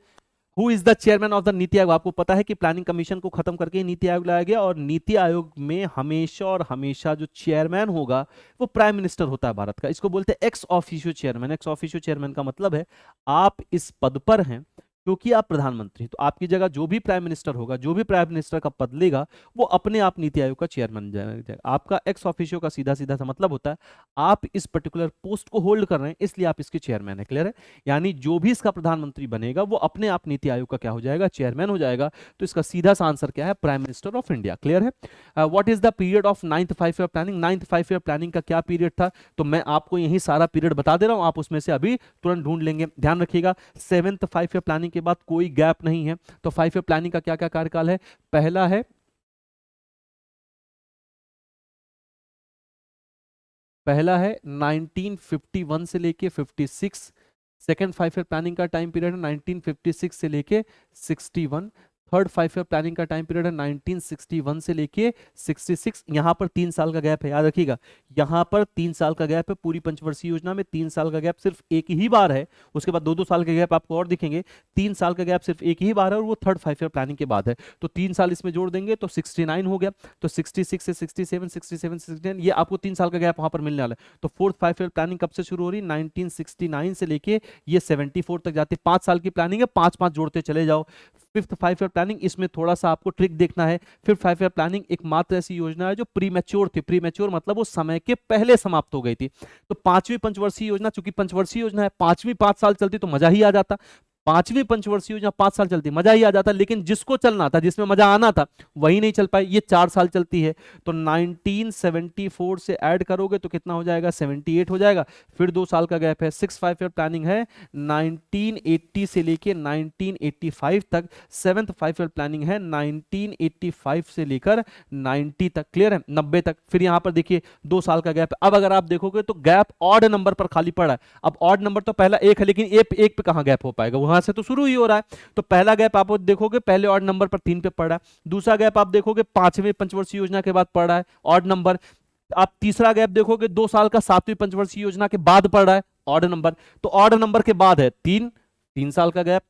who is the chairman of the NITI Aayog. आपको पता है कि प्लानिंग कमीशन को खत्म करके ही नीति आयोग लाया गया, और नीति आयोग में हमेशा और हमेशा जो चेयरमैन होगा वो प्राइम मिनिस्टर होता है भारत का। इसको बोलते हैं ex officio chairman. Ex officio chairman का मतलब है आप इस पद पर हैं क्योंकि आप प्रधानमंत्री, तो आपकी जगह जो भी प्राइम मिनिस्टर होगा, जो भी प्राइम मिनिस्टर का पद लेगा, वो अपने आप नीति आयोग का चेयरमैन जाएगा। आपका एक्स ऑफिशियो का सीधा सीधा सा मतलब होता है आप इस पर्टिकुलर पोस्ट को होल्ड कर रहे हैं, इसलिए आप इसके चेयरमैन है। क्लियर है? यानी जो भी इसका प्रधानमंत्री बनेगा वो अपने आप नीति आयोग का क्या हो जाएगा? चेयरमैन हो जाएगा। तो इसका सीधा सा आंसर क्या है? Prime minister of India. Clear है? What is the period of 9th 5 year planning? 9th 5 year planning का क्या पीरियड था? तो मैं आपको यही सारा पीरियड बता दे रहा हूं, आप उसमें से अभी तुरंत ढूंढ लेंगे। ध्यान रखिएगा, 7th 5 ईयर प्लानिंग के बाद कोई गैप नहीं है। तो 5 ईयर प्लानिंग का क्या क्या कार्यकाल है? पहला है 1951 से लेके 56। सेकेंड 5 ईयर प्लानिंग का टाइम पीरियड है 1956 से लेके 61। थर्ड 5 ईयर प्लानिंग का टाइम पीरियड है 1961 से लेके 66। यहाँ पर 3 साल का गैप है, याद रखिएगा। यहाँ पर 3 साल का गैप है। पूरी पंचवर्षीय योजना में 3 साल का गैप सिर्फ एक ही बार है। उसके बाद 2-2 साल के गैप आपको और दिखेंगे। 3 साल का गैप सिर्फ एक ही बार है और वो थर्ड 5 ईयर प्लानिंग के बाद है। तो 3 साल इसमें जोड़ देंगे तो 69 हो गया। तो 66 से 67, 67 से 69, ये आपको 3 साल का गैप वहां पर मिलने वाला है। तो फोर्थ 5 ईयर प्लानिंग कब से शुरू हो रही? 1969 से लेके ये 74 तक जाती है। 5 साल की प्लानिंग है, 5-5 जोड़ते चले जाओ। फिफ्थ 5 ईयर प्लानिंग, इसमें थोड़ा सा आपको ट्रिक देखना है। फिफ्थ 5 ईयर प्लानिंग एकमात्र ऐसी योजना है जो प्रीमैच्योर थी। प्रीमैच्योर मतलब वो समय के पहले समाप्त हो गई थी। तो पांचवी पंचवर्षीय योजना, चूंकि पंचवर्षीय योजना है, पांचवी 5 साल चलती तो मजा ही आ जाता। पांचवी पंचवर्षीय योजना 5 साल चलती, मजा ही आ जाता। लेकिन जिसको चलना था, जिसमें मजा आना था, वही नहीं चल पाई। ये 4 साल चलती है। तो 1974 से ऐड करोगे तो कितना हो जाएगा? 78 हो जाएगा। फिर 2 साल का गैप है। 6 5 ईयर प्लानिंग है 1980 से लेके 1985 तक। 7th 5 ईयर प्लानिंग है 1985 से लेकर 90 तक। क्लियर है? 90 तक। फिर यहां पर देखिए 2 साल का गैप है। अब अगर आप देखोगे तो गैप ऑड नंबर पर खाली पड़ा है। अब ऑड नंबर तो पहला एक है, लेकिन एक पे कहां गैप हो पाएगा? वहां से तो शुरू ही हो रहा है। तो पहला गैप आप देखोगे पहले ऑड नंबर पर 3 पे पड़ रहा है। दूसरा गैप आप देखोगे 5वें पंचवर्षीय योजना के बाद पड़ रहा है, ऑड नंबर। आप तीसरा गैप देखोगे 2 साल का 7वीं पंचवर्षीय योजना के बाद पड़ रहा है, ऑड नंबर। तो ऑड नंबर के बाद है 3 साल का गैप।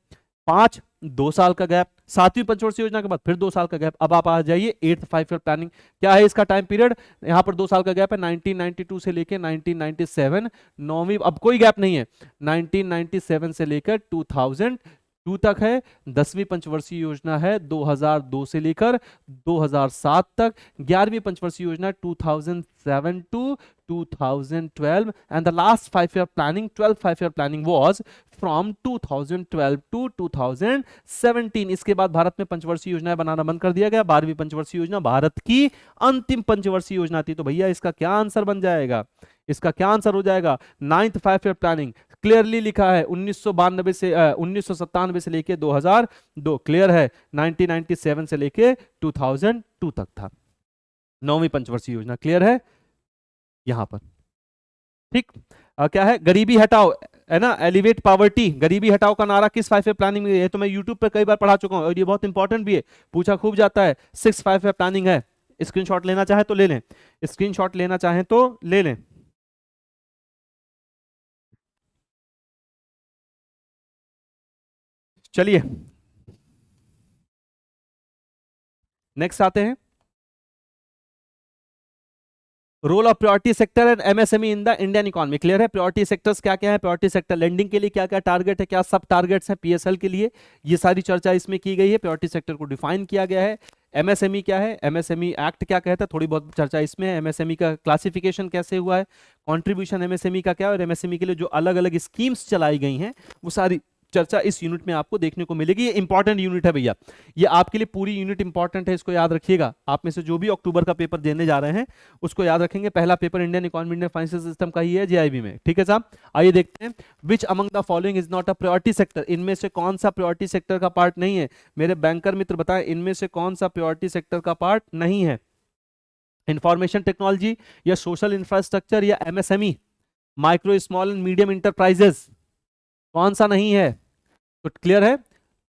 5 2 साल का गैप। 7वीं पंचवर्षीय योजना के बाद फिर 2 साल का गैप। अब आप आ जाइए 8th 5 ईयर प्लानिंग। क्या है इसका टाइम पीरियड? यहां पर 2 साल का गैप है 1992 से लेकर 1997। नौवीं, अब कोई गैप नहीं है, 1997 से लेकर 2002 तक है। 10वीं पंचवर्षीय योजना है 2002 से लेकर 2007 तक। 11वीं पंचवर्षीय योजना 2007 to 2012 and the last 5 year planning, 12th 5 year planning was from 2012 to 2017। इसके बाद भारत में पंचवर्षीय योजनाएं बनाना बंद कर दिया गया। 12वीं पंचवर्षीय योजना भारत की अंतिम पंचवर्षीय योजना थी। तो भैया इसका क्या आंसर बन जाएगा? इसका क्या आंसर हो जाएगा? 9th 5 year planning. क्लियरली लिखा है 1992 से 1997 से लेके 2002। क्लियर है? 1997 से लेके 2002 तक था 9वीं पंचवर्षीय योजना। क्लियर है यहां पर? ठीक। क्या है? गरीबी हटाओ, है ना, एलिवेट पॉवर्टी। गरीबी हटाओ का नारा किस 5 ईयर प्लानिंग में है? तो मैं यूट्यूब पे कई बार पढ़ा चुका हूं और ये बहुत इंपॉर्टेंट भी है, पूछा खूब जाता है। 6 5 ईयर प्लानिंग है। स्क्रीनशॉट लेना चाहे तो ले लें, स्क्रीनशॉट लेना चाहे तो ले लें। चलिए नेक्स्ट आते हैं। Role of priority sector and MSME in the Indian economy. Clear है? प्रायोरिटी सेक्टर्स क्या क्या है? प्रायोरिटी सेक्टर लेंडिंग के लिए क्या क्या टारगेट है, क्या सब टारगेट्स हैं पीएसएल के लिए, ये सारी चर्चा इसमें की गई है। प्रायोरिटी सेक्टर को डिफाइन किया गया है। एमएसएमई क्या है, एमएसएमई एक्ट क्या कहता है, थोड़ी बहुत चर्चा इसमें है। एमएसएमई का क्लासिफिकेशन कैसे हुआ है, कंट्रीब्यूशन एमएसएमई का क्या है, और एमएसएमई के लिए जो अलग अलग स्कीम्स चलाई गई हैं वो सारी चर्चा इस यूनिट में आपको देखने को मिलेगी। ये इंपॉर्टेंट यूनिट है भैया, ये आपके लिए पूरी यूनिट इंपॉर्टेंट है, इसको याद रखिएगा। आप में से जो भी अक्टूबर का पेपर देने जा रहे हैं उसको याद रखेंगे। पहला paper Indian economy, Indian financial system का ही है जेआईबी में। ठीक है साहब? आइए देखते हैं। Which among the following is not a priority sector? इनमें से कौन सा प्रायोरिटी सेक्टर का पार्ट नहीं है? मेरे बैंकर मित्र बताएं, इनमें से कौन सा प्रायोरिटी सेक्टर का पार्ट नहीं है? इंफॉर्मेशन टेक्नोलॉजी या सोशल इंफ्रास्ट्रक्चर या MSME, micro small and medium enterprises, कौन सा नहीं है? तो क्लियर है,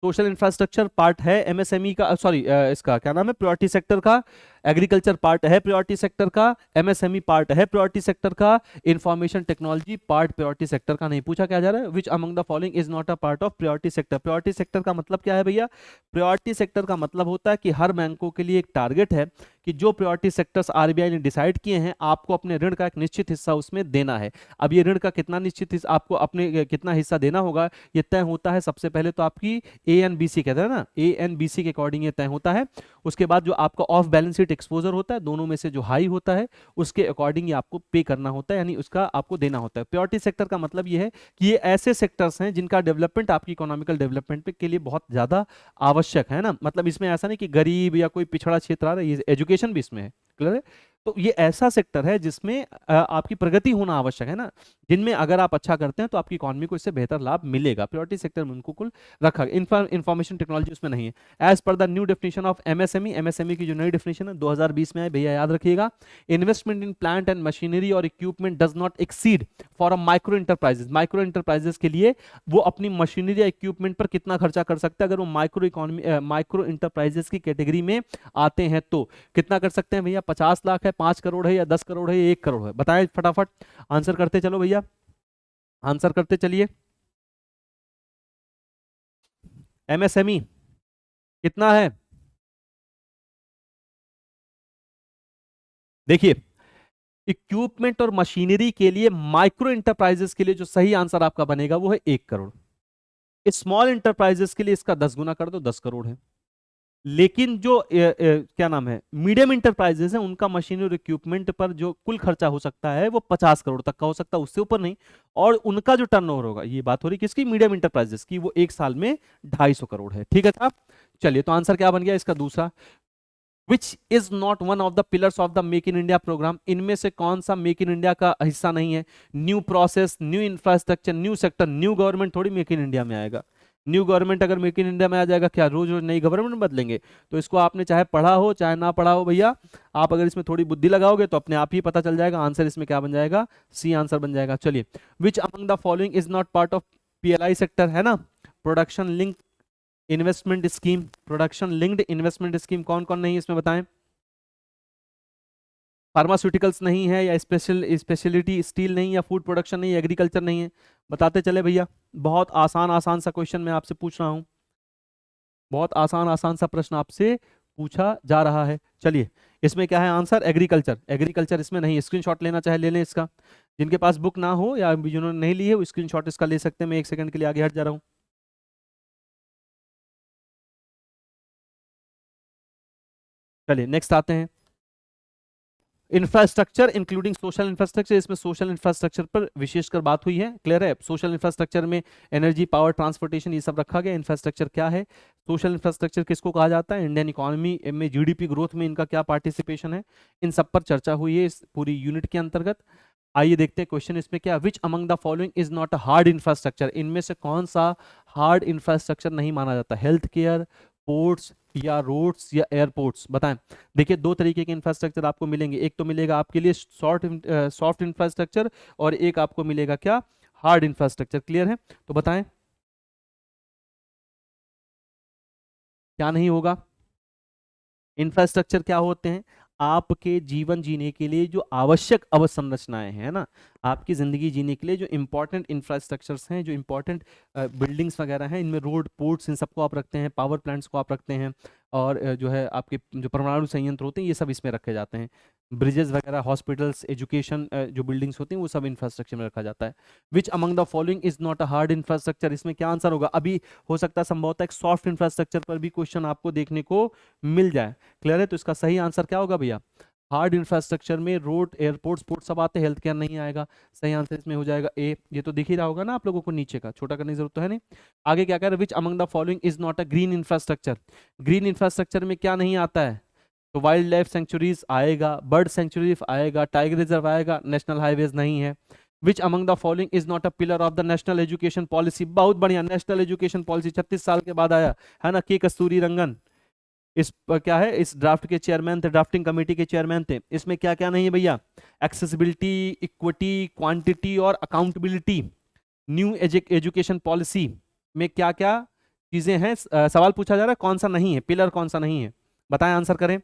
सोशल इंफ्रास्ट्रक्चर पार्ट है एमएसएमई का, सॉरी इसका क्या नाम है, प्रायोरिटी सेक्टर का। एग्रीकल्चर पार्ट है प्रायोरिटी सेक्टर का, एमएसएमई पार्ट है प्रायोरिटी सेक्टर का, information technology part priority sector का नहीं। पूछा क्या जा रहा है, which among the following is not a part of priority sector. Priority sector का मतलब क्या है भैया, प्रायोरिटी सेक्टर का मतलब होता है कि हर बैंकों के लिए एक टारगेट है कि जो प्रायोरिटी सेक्टर्स आरबीआई ने डिसाइड किए हैं आपको अपने ऋण का एक निश्चित हिस्सा उसमें देना है। अब ये ऋण का कितना निश्चित हिस्सा आपको अपने कितना हिस्सा देना होगा ये तय होता है सबसे पहले तो आपकी ANBC कहते हैं ना, ANBC के अकॉर्डिंग ये तय होता है। उसके बाद जो आपका ऑफ बैलेंस शीट एक्सपोजर होता है दोनों में से जो हाई होता है उसके अकॉर्डिंग ये आपको पे करना होता है, यानी उसका आपको देना होता है। प्रायोरिटी सेक्टर का मतलब ये है कि ये ऐसे सेक्टर्स हैं जिनका डेवलपमेंट आपकी इकोनॉमिकल डेवलपमेंट के लिए बहुत ज्यादा आवश्यक है ना। मतलब इसमें ऐसा नहीं कि गरीब या कोई पिछड़ा क्षेत्र आ रहा है, ये एजुकेशन भी इसमें है, क्लियर है। तो ये ऐसा सेक्टर है जिसमें आपकी प्रगति होना आवश्यक है ना, जिनमें अगर आप अच्छा करते हैं तो आपकी इकोनॉमी को इससे बेहतर लाभ मिलेगा। प्रायोरिटी सेक्टर में उनको कुल रखा गया। इंफॉर्मेशन टेक्नोलॉजी उसमें नहीं है। As per the new definition of MSME, MSME की जो नई डेफिनेशन है 2020 में है भैया, याद रखिएगा, investment in plant and machinery और equipment does not exceed for a micro enterprises. Micro enterprises के लिए वो अपनी मशीनरी या इक्विपमेंट पर कितना खर्चा कर सकता है अगर वो माइक्रो इंटरप्राइजेस की कैटेगरी में आते हैं तो कितना कर सकते हैं भैया, 50 लाख है, 5 करोड़ है, या 10 करोड़ है, या 1 करोड़ है, बताएं फटाफट, आंसर करते चलो भैया, आंसर करते चलिए। एमएसएमई कितना है, देखिए इक्विपमेंट और मशीनरी के लिए माइक्रो इंटरप्राइजेस के लिए जो सही आंसर आपका बनेगा वो है 1 करोड़। स्मॉल इंटरप्राइजेस के लिए इसका 10 गुना कर दो, 10 करोड़ है। लेकिन जो क्या नाम है मीडियम इंटरप्राइजेस है उनका मशीनरी और इक्विपमेंट पर जो कुल खर्चा हो सकता है वो 50 करोड़ तक का हो सकता है, उससे ऊपर नहीं। और उनका जो टर्नओवर होगा, ये बात हो रही किसकी, मीडियम इंटरप्राइजेस की, वो एक साल में 250 करोड़ है। ठीक है साहब, चलिए तो आंसर क्या बन गया इसका दूसरा। Which is not one of the pillars of the Make in India programme. इनमें से कौन सा मेक इन इंडिया का हिस्सा नहीं है। New process, new infrastructure, new sector, new government थोड़ी मेक इन इंडिया में आएगा। न्यू गवर्नमेंट अगर मेक इन इंडिया में आ जाएगा, क्या रोज रोज नई गवर्नमेंट बदलेंगे। तो इसको आपने चाहे पढ़ा हो चाहे ना पढ़ा हो भैया, आप अगर इसमें थोड़ी बुद्धि लगाओगे तो अपने आप ही पता चल जाएगा। आंसर इसमें क्या बन जाएगा, सी आंसर बन जाएगा। चलिए, विच among the following is not part of PLI sector, है ना, production link investment scheme, production linked investment scheme कौन कौन नहीं है इसमें बताएं। फार्मास्यूटिकल्स नहीं है, या स्पेशलिटी स्टील नहीं, या फूड प्रोडक्शन नहीं, एग्रीकल्चर नहीं है, बताते चले भैया। बहुत आसान आसान सा क्वेश्चन मैं आपसे पूछ रहा हूं, बहुत आसान आसान सा प्रश्न आपसे पूछा जा रहा है। चलिए, इसमें क्या है आंसर, एग्रीकल्चर। एग्रीकल्चर इसमें नहीं, स्क्रीनशॉट लेना चाहे ले लें इसका, जिनके पास बुक ना हो या जिन्होंने नहीं ली है वो स्क्रीनशॉट इसका ले सकते हैं। मैं 1 सेकंड के लिए आगे हट जा रहा हूं। चलिए नेक्स्ट आते हैं, इंफ्रास्ट्रक्चर इंक्लूडिंग सोशल इंफ्रास्ट्रक्चर। इसमें सोशल इंफ्रास्ट्रक्चर पर विशेषकर बात हुई है, क्लियर है। सोशल इंफ्रास्ट्रक्चर में एनर्जी, पावर, ट्रांसपोर्टेशन, ये सब रखा गया। इंफ्रास्ट्रक्चर क्या है, सोशल इंफ्रास्ट्रक्चर किसको कहा जाता है, इंडियन इकोनॉमी में GDP ग्रोथ में इनका क्या पार्टिसिपेशन है, इन सब पर चर्चा हुई है इस पूरी यूनिट के अंतर्गत। आइए देखते हैं क्वेश्चन इसमें क्या, विच among the following is not a hard infrastructure. इनमें से कौन सा हार्ड इंफ्रास्ट्रक्चर नहीं माना जाता, हेल्थ केयर, पोर्ट्स, या रोड्स, या एयरपोर्ट्स, बताएं। देखिए दो तरीके के इंफ्रास्ट्रक्चर आपको मिलेंगे, एक तो मिलेगा आपके लिए सॉफ्ट इंफ्रास्ट्रक्चर, और एक आपको मिलेगा क्या, हार्ड इंफ्रास्ट्रक्चर। क्लियर है, तो बताएं क्या नहीं होगा। इंफ्रास्ट्रक्चर क्या होते हैं, आपके जीवन जीने के लिए जो आवश्यक अवसंरचनाएं हैं ना, आपकी ज़िंदगी जीने के लिए जो इंपॉर्टेंट इंफ्रास्ट्रक्चर्स हैं, जो इंपॉर्टेंट बिल्डिंग्स वगैरह हैं, इनमें रोड, पोर्ट्स, इन सबको आप रखते हैं, पावर प्लांट्स को आप रखते हैं, और जो है आपके जो परमाणु संयंत्र होते हैं ये सब इसमें रखे जाते हैं। ब्रिजेस वगैरह, हॉस्पिटल्स, एजुकेशन जो बिल्डिंग्स होती हैं वो सब इंफ्रास्ट्रक्चर में रखा जाता है। Which among the following is not a hard infrastructure, इसमें क्या आंसर होगा। अभी हो सकता है संभवतः एक सॉफ्ट इंफ्रास्ट्रक्चर पर भी क्वेश्चन आपको देखने को मिल जाए, क्लियर है। तो इसका सही आंसर क्या होगा भैया, हार्ड इंफ्रास्ट्रक्चर में रोड, एयरपोर्ट, स्पोर्ट्स सब आते हैं, हेल्थ केयर नहीं आएगा। सही आंसर इसमें हो जाएगा ए। ये तो दिख ही रहा होगा ना आप लोगों को, नीचे का छोटा करने की जरूरत तो है नहीं। आगे क्या कह रहे हैं, which among the following is not a green infrastructure. Green infrastructure में क्या नहीं आता है, तो वाइल्ड लाइफ सेंचुरीज आएगा, बर्ड सेंचुरी आएगा, टाइगर रिजर्व आएगा, नेशनल हाईवेज नहीं है। Which among the following is not a pillar of the national education policy. बहुत बढ़िया, नेशनल एजुकेशन पॉलिसी 36 साल के बाद आया है ना, के कस्तूरी रंगन इस क्या है, इस ड्राफ्ट के चेयरमैन थे, ड्राफ्टिंग कमेटी के चेयरमैन थे। इसमें क्या क्या नहीं है भैया, एक्सेसिबिलिटी, इक्विटी, क्वांटिटी और अकाउंटेबिलिटी। न्यू एजुकेशन पॉलिसी में क्या क्या चीजें हैं, सवाल पूछा जा रहा है कौन सा नहीं है, पिलर कौन सा नहीं है, बताएं आंसर करें।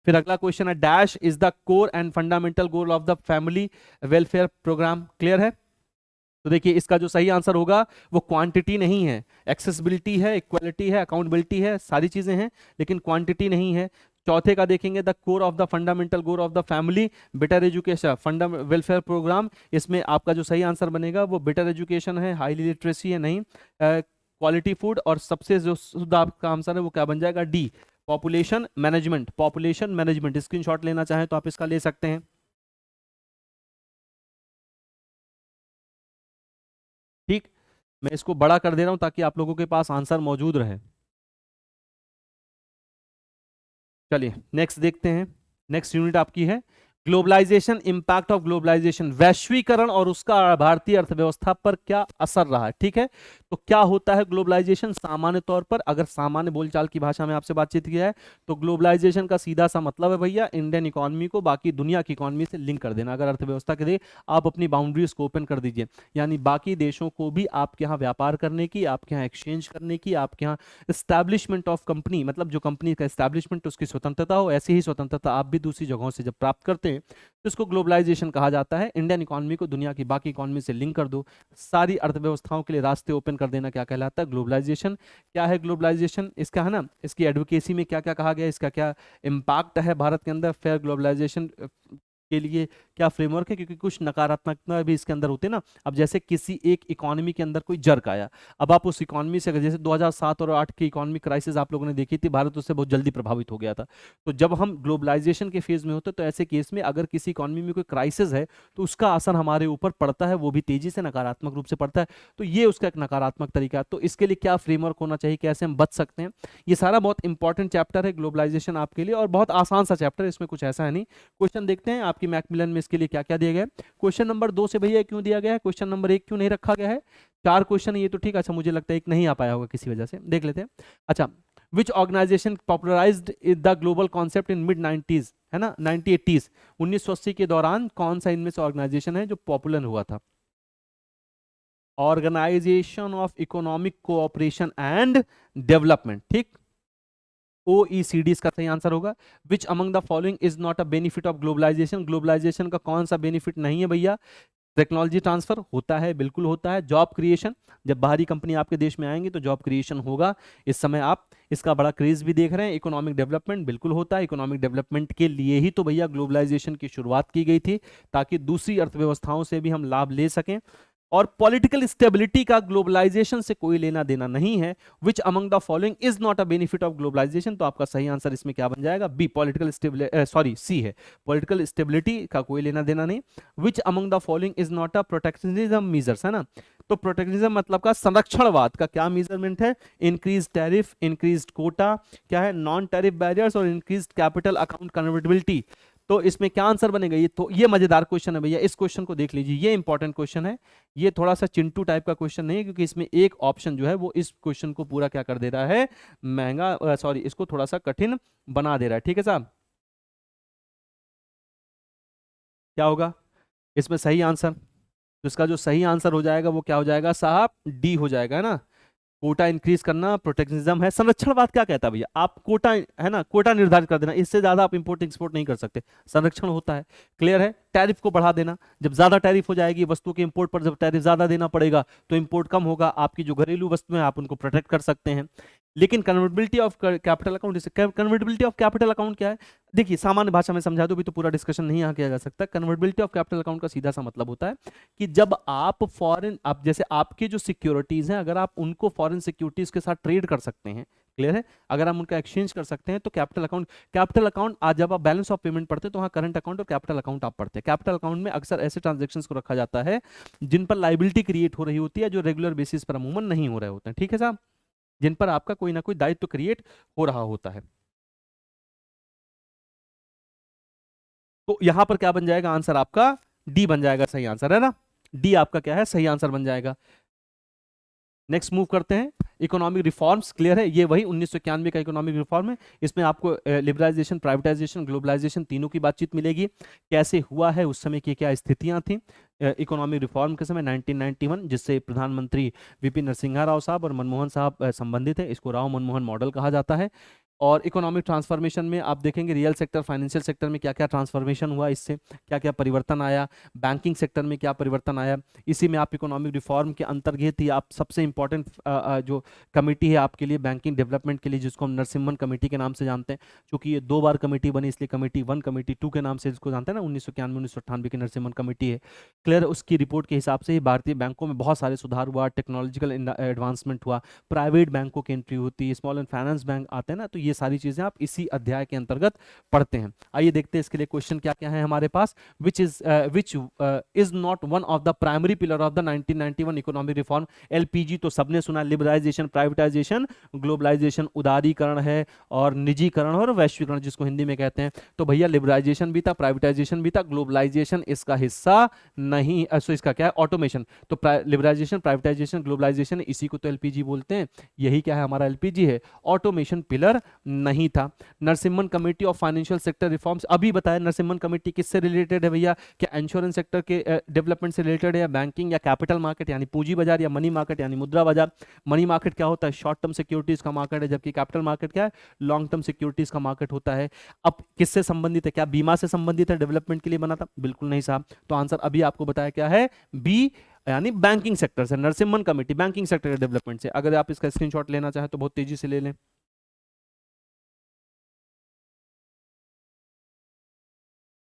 फिर अगला क्वेश्चन है, dash is the core and fundamental goal of the family welfare programme. Clear है? तो देखिए इसका जो सही आंसर होगा वो क्वांटिटी नहीं है, एक्सेसिबिलिटी है, इक्वालिटी है, अकाउंटेबिलिटी है, सारी चीजें हैं, लेकिन क्वांटिटी नहीं है। चौथे का देखेंगे, the core of the fundamental goal of the family better education फंडा वेलफेयर प्रोग्राम। इसमें आपका जो सही आंसर बनेगा वो बेटर एजुकेशन है, हाई लिटरेसी है, नहीं, क्वालिटी फूड, और सबसे जो शुद्ध आपका आंसर है वो क्या बन जाएगा, D, population management. Population management screenshot लेना चाहें तो आप इसका ले सकते हैं। ठीक, मैं इसको बड़ा कर दे रहा हूं ताकि आप लोगों के पास आंसर मौजूद रहे। चलिए नेक्स्ट देखते हैं। नेक्स्ट यूनिट आपकी है ग्लोबलाइजेशन, इंपैक्ट ऑफ ग्लोबलाइजेशन, वैश्वीकरण और उसका भारतीय अर्थव्यवस्था पर क्या असर रहा है। ठीक है, तो क्या होता है ग्लोबलाइजेशन सामान्य तौर पर, अगर सामान्य बोलचाल की भाषा में आपसे बातचीत किया है तो ग्लोबलाइजेशन का सीधा सा मतलब है भैया इंडियन इकोनॉमी को बाकी दुनिया की इकोनॉमी से लिंक कर देना। अगर अर्थव्यवस्था के लिए आप अपनी बाउंड्रीज को ओपन कर दीजिए, यानी बाकी देशों को भी आपके यहाँ व्यापार करने की, आपके यहाँ एक्सचेंज करने की, आपके यहाँ एस्टैब्लिशमेंट ऑफ कंपनी, मतलब जो कंपनी का एस्टैब्लिशमेंट उसकी स्वतंत्रता हो, ऐसी ही स्वतंत्रता आप भी दूसरी जगहों से जब प्राप्त करते हैं तो इसको ग्लोबलाइजेशन कहा जाता है। इंडियन इकोनॉमी को दुनिया की बाकी इकोनॉमी से लिंक कर दो, सारी अर्थव्यवस्थाओं के लिए रास्ते ओपन कर देना, क्या कहलाता है, ग्लोबलाइजेशन। क्या है ग्लोबलाइजेशन, इसका है ना, इसकी एडवोकेसी में क्या क्या कहा गया, इसका क्या इम्पैक्ट है भारत के अंदर, फेयर ग्लोबलाइजेशन के लिए क्या फ्रेमवर्क है, क्योंकि कुछ नकारात्मकता भी इसके अंदर होते हैं ना। अब जैसे किसी एक इकोनॉमी के अंदर कोई जर्क आया, अब आप उस इकोनॉमी से, जैसे 2007 और 8 की इकोनॉमिक क्राइसिस आप लोगों ने देखी थी, भारत उससे बहुत जल्दी प्रभावित हो गया था। तो जब हम ग्लोबलाइजेशन के फेज में होते तो ऐसे केस में अगर किसी इकोनॉमी में कोई क्राइसिस है तो उसका असर हमारे ऊपर पड़ता है, वो भी तेजी से नकारात्मक रूप से पड़ता है। तो ये उसका एक नकारात्मक तरीका है। तो इसके लिए क्या फ्रेमवर्क होना चाहिए, कैसे हम बच सकते हैं, ये सारा बहुत इंपॉर्टेंट चैप्टर है ग्लोबलाइजेशन आपके लिए, और बहुत आसान सा चैप्टर है, इसमें कुछ ऐसा है नहीं। क्वेश्चन देखते हैं आपकी मैकमिलन में इसके लिए क्या क्या दिया गया है। क्वेश्चन नंबर 2 से भैया क्यों दिया गया है, क्वेश्चन नंबर 1 क्यों नहीं रखा गया है। 4 क्वेश्चन है ये तो ठीक है, अच्छा मुझे लगता है एक नहीं आ पाया होगा किसी वजह से, देख लेते हैं। अच्छा, which organisation popularised the global concept in mid 90s, है ना, 1980s, 1980 के दौरान कौन सा इनमें से ऑर्गेनाइजेशन है जो पॉपुलर हुआ था। Organisation of economic cooperation and development, ठीक, OECD इसका सही आंसर होगा। Which among the following is not a benefit of globalisation, globalisation का कौन सा बेनिफिट नहीं है भैया। टेक्नोलॉजी ट्रांसफर होता है, बिल्कुल होता है। जॉब क्रिएशन, जब बाहरी कंपनी आपके देश में आएंगी तो जॉब क्रिएशन होगा, इस समय आप इसका बड़ा क्रेज भी देख रहे हैं। इकोनॉमिक डेवलपमेंट बिल्कुल होता है, इकोनॉमिक डेवलपमेंट के लिए ही तो भैया ग्लोबलाइजेशन की शुरुआत की गई थी, ताकि दूसरी अर्थव्यवस्थाओं से भी हम लाभ ले सकें। और पॉलिटिकल स्टेबिलिटी का ग्लोबलाइजेशन से कोई लेना देना नहीं है। Which among the following is not a benefit of globalisation, तो आपका सही आंसर इसमें क्या बन जाएगा, B, political stability, sorry C है, पॉलिटिकल स्टेबिलिटी का कोई लेना देना नहीं। Which among the following is not a protectionism measures, है ना, तो प्रोटेक्शनिज्म मतलब का संरक्षणवाद का क्या मेजरमेंट है, इंक्रीज टैरिफ, इंक्रीज कोटा, क्या है, नॉन टैरिफ बैरियर्स और इंक्रीज कैपिटल अकाउंट कन्वर्टिबिलिटी। तो इसमें क्या आंसर बनेगा, ये तो ये मजेदार क्वेश्चन है भैया, इस क्वेश्चन को देख लीजिए, ये इंपॉर्टेंट क्वेश्चन है। ये थोड़ा सा चिंटू टाइप का क्वेश्चन नहीं है, क्योंकि इसमें एक ऑप्शन जो है वो इस क्वेश्चन को पूरा क्या कर दे रहा है, महंगा, सॉरी, इसको थोड़ा सा कठिन बना दे रहा है। ठीक है साहब, क्या होगा इसमें सही आंसर, तो इसका जो सही आंसर हो जाएगा वो क्या हो जाएगा साहब, डी हो जाएगा, है ना। कोटा इंक्रीज करना प्रोटेक्शनिज्म है। संरक्षणवाद क्या कहता है भैया, आप कोटा, है ना, कोटा निर्धारित कर देना, इससे ज्यादा आप इंपोर्ट एक्सपोर्ट नहीं कर सकते, संरक्षण होता है। क्लियर है, टैरिफ को बढ़ा देना, जब ज्यादा टैरिफ हो जाएगी वस्तु के इंपोर्ट पर, जब टैरिफ ज्यादा देना पड़ेगा तो इंपोर्ट कम होगा, आपकी जो घरेलू वस्तुएं आप उनको प्रोटेक्ट कर सकते हैं। लेकिन convertibility of capital account, convertibility of capital account क्या है, देखिए सामान्य भाषा में समझा दो भी तो पूरा डिस्कशन नहीं यहाँ किया जा सकता। कन्वर्टिबिलिटी ऑफ कैपिटल अकाउंट का सीधा सा मतलब होता है कि जब आप फॉरेन, आप जैसे आपकी जो सिक्योरिटीज हैं, अगर आप उनको फॉरेन सिक्योरिटीज के साथ ट्रेड कर सकते हैं, क्लियर है, अगर हम उनका एक्सचेंज कर सकते हैं तो कैपिटल अकाउंट आज जब आप बैलेंस ऑफ पेमेंट पढ़ते हैं तो वहाँ करंट अकाउंट और कैपिटल अकाउंट आप पढ़ते हैं। कैपिटल अकाउंट में अक्सर ऐसे ट्रांजेक्शन्स को रखा जाता है जिन पर लाइबिलिटी क्रिएट हो रही होती है, जो रेगुलर बेसिस पर अमूमन नहीं हो रहे होते हैं। ठीक है साहब, जिन पर आपका कोई ना कोई दायित्व क्रिएट हो रहा होता है। तो यहां पर क्या बन जाएगा आंसर आपका, डी बन जाएगा, सही आंसर है ना, डी आपका क्या है, सही आंसर बन जाएगा। नेक्स्ट मूव करते हैं, इकोनॉमिक रिफॉर्म्स, क्लियर है, ये वही 1991 का इकोनॉमिक रिफॉर्म है। इसमें आपको लिबरलाइजेशन, प्राइवेटाइजेशन, ग्लोबलाइजेशन तीनों की बातचीत मिलेगी, कैसे हुआ है, उस समय की क्या स्थितियां थी इकोनॉमिक रिफॉर्म के समय 1991, जिससे प्रधानमंत्री वीपी नरसिम्हा राव साहब और मनमोहन साहब संबंधित है। इसको राव मनमोहन मॉडल कहा जाता है। और इकोनॉमिक ट्रांसफॉर्मेशन में आप देखेंगे रियल सेक्टर, फाइनेंशियल सेक्टर में क्या क्या ट्रांसफॉर्मेशन हुआ, इससे क्या क्या परिवर्तन आया, बैंकिंग सेक्टर में क्या परिवर्तन आया। इसी में आप इकोनॉमिक रिफॉर्म के अंतर्गत ही आप सबसे इंपॉर्टेंट जो कमेटी है आपके लिए बैंकिंग डेवलपमेंट के लिए, जिसको हम नरसिम्हन कमेटी के नाम से जानते हैं, क्योंकि ये 2 बार कमेटी बनी इसलिए कमेटी 1 कमेटी 2 के नाम से इसको जानते हैं ना, 1991-1998 की नरसिम्हन कमेटी है। क्लियर, उसकी रिपोर्ट के हिसाब से ही भारतीय बैंकों में बहुत सारे सुधार हुआ, टेक्नोलॉजिकल एडवांसमेंट हुआ, प्राइवेट बैंकों की एंट्री होती है, स्मॉल एंड फाइनेंस बैंक आते हैं ना, तो ये सारी चीजें आप इसी अध्याय के अंतर्गत पढ़ते हैं। आइए देखते हैं इसके लिए क्वेश्चन क्या क्या है हमारे पास। Which is not one of the primary pillar of the 1991 economic reform. LPG तो सबने सुना, लिबरलाइजेशन, प्राइवेटाइजेशन, ग्लोबलाइजेशन, उदारीकरण है, और निजीकरण और वैश्वीकरण जिसको हिंदी में कहते हैं। तो भैया लिबरलाइजेशन भी था, प्राइवेटाइजेशन भी था, ग्लोबलाइजेशन इसका हिस्सा नहीं। सो इसका क्या है, ऑटोमेशन। तो लिबरलाइजेशन, प्राइवेटाइजेशन, ग्लोबलाइजेशन, इसी को तो एलपीजी बोलते हैं, यही क्या है हमारा एलपीजी है। ऑटोमेशन पिलर नहीं था। Narasimhan committee of financial sector reforms, अभी बताया नरसिम्हन कमेटी किससे रिलेटेड है भैया, क्या इंश्योरेंस सेक्टर के डेवलपमेंट से रिलेटेड है, या बैंकिंग या कैपिटल मार्केट यानी पूंजी बाजार, या मनी मार्केट यानी मुद्रा बाजार। मनी मार्केट क्या होता है, शॉर्ट टर्म सिक्योरिटीज का मार्केट है, जबकि कैपिटल मार्केट क्या है, लॉन्ग टर्म सिक्योरिटीज का मार्केट होता है। अब किससे संबंधित है, क्या बीमा से संबंधित है, डेवलपमेंट के लिए बना था, बिल्कुल नहीं साहब। तो आंसर अभी आपको बताया क्या है, बी, यानी बैंकिंग सेक्टर से। नरसिम्हन कमेटी बैंकिंग सेक्टर के डेवलपमेंट से। अगर आप इसका स्क्रीनशॉट लेना चाहें तो बहुत तेजी से ले लें।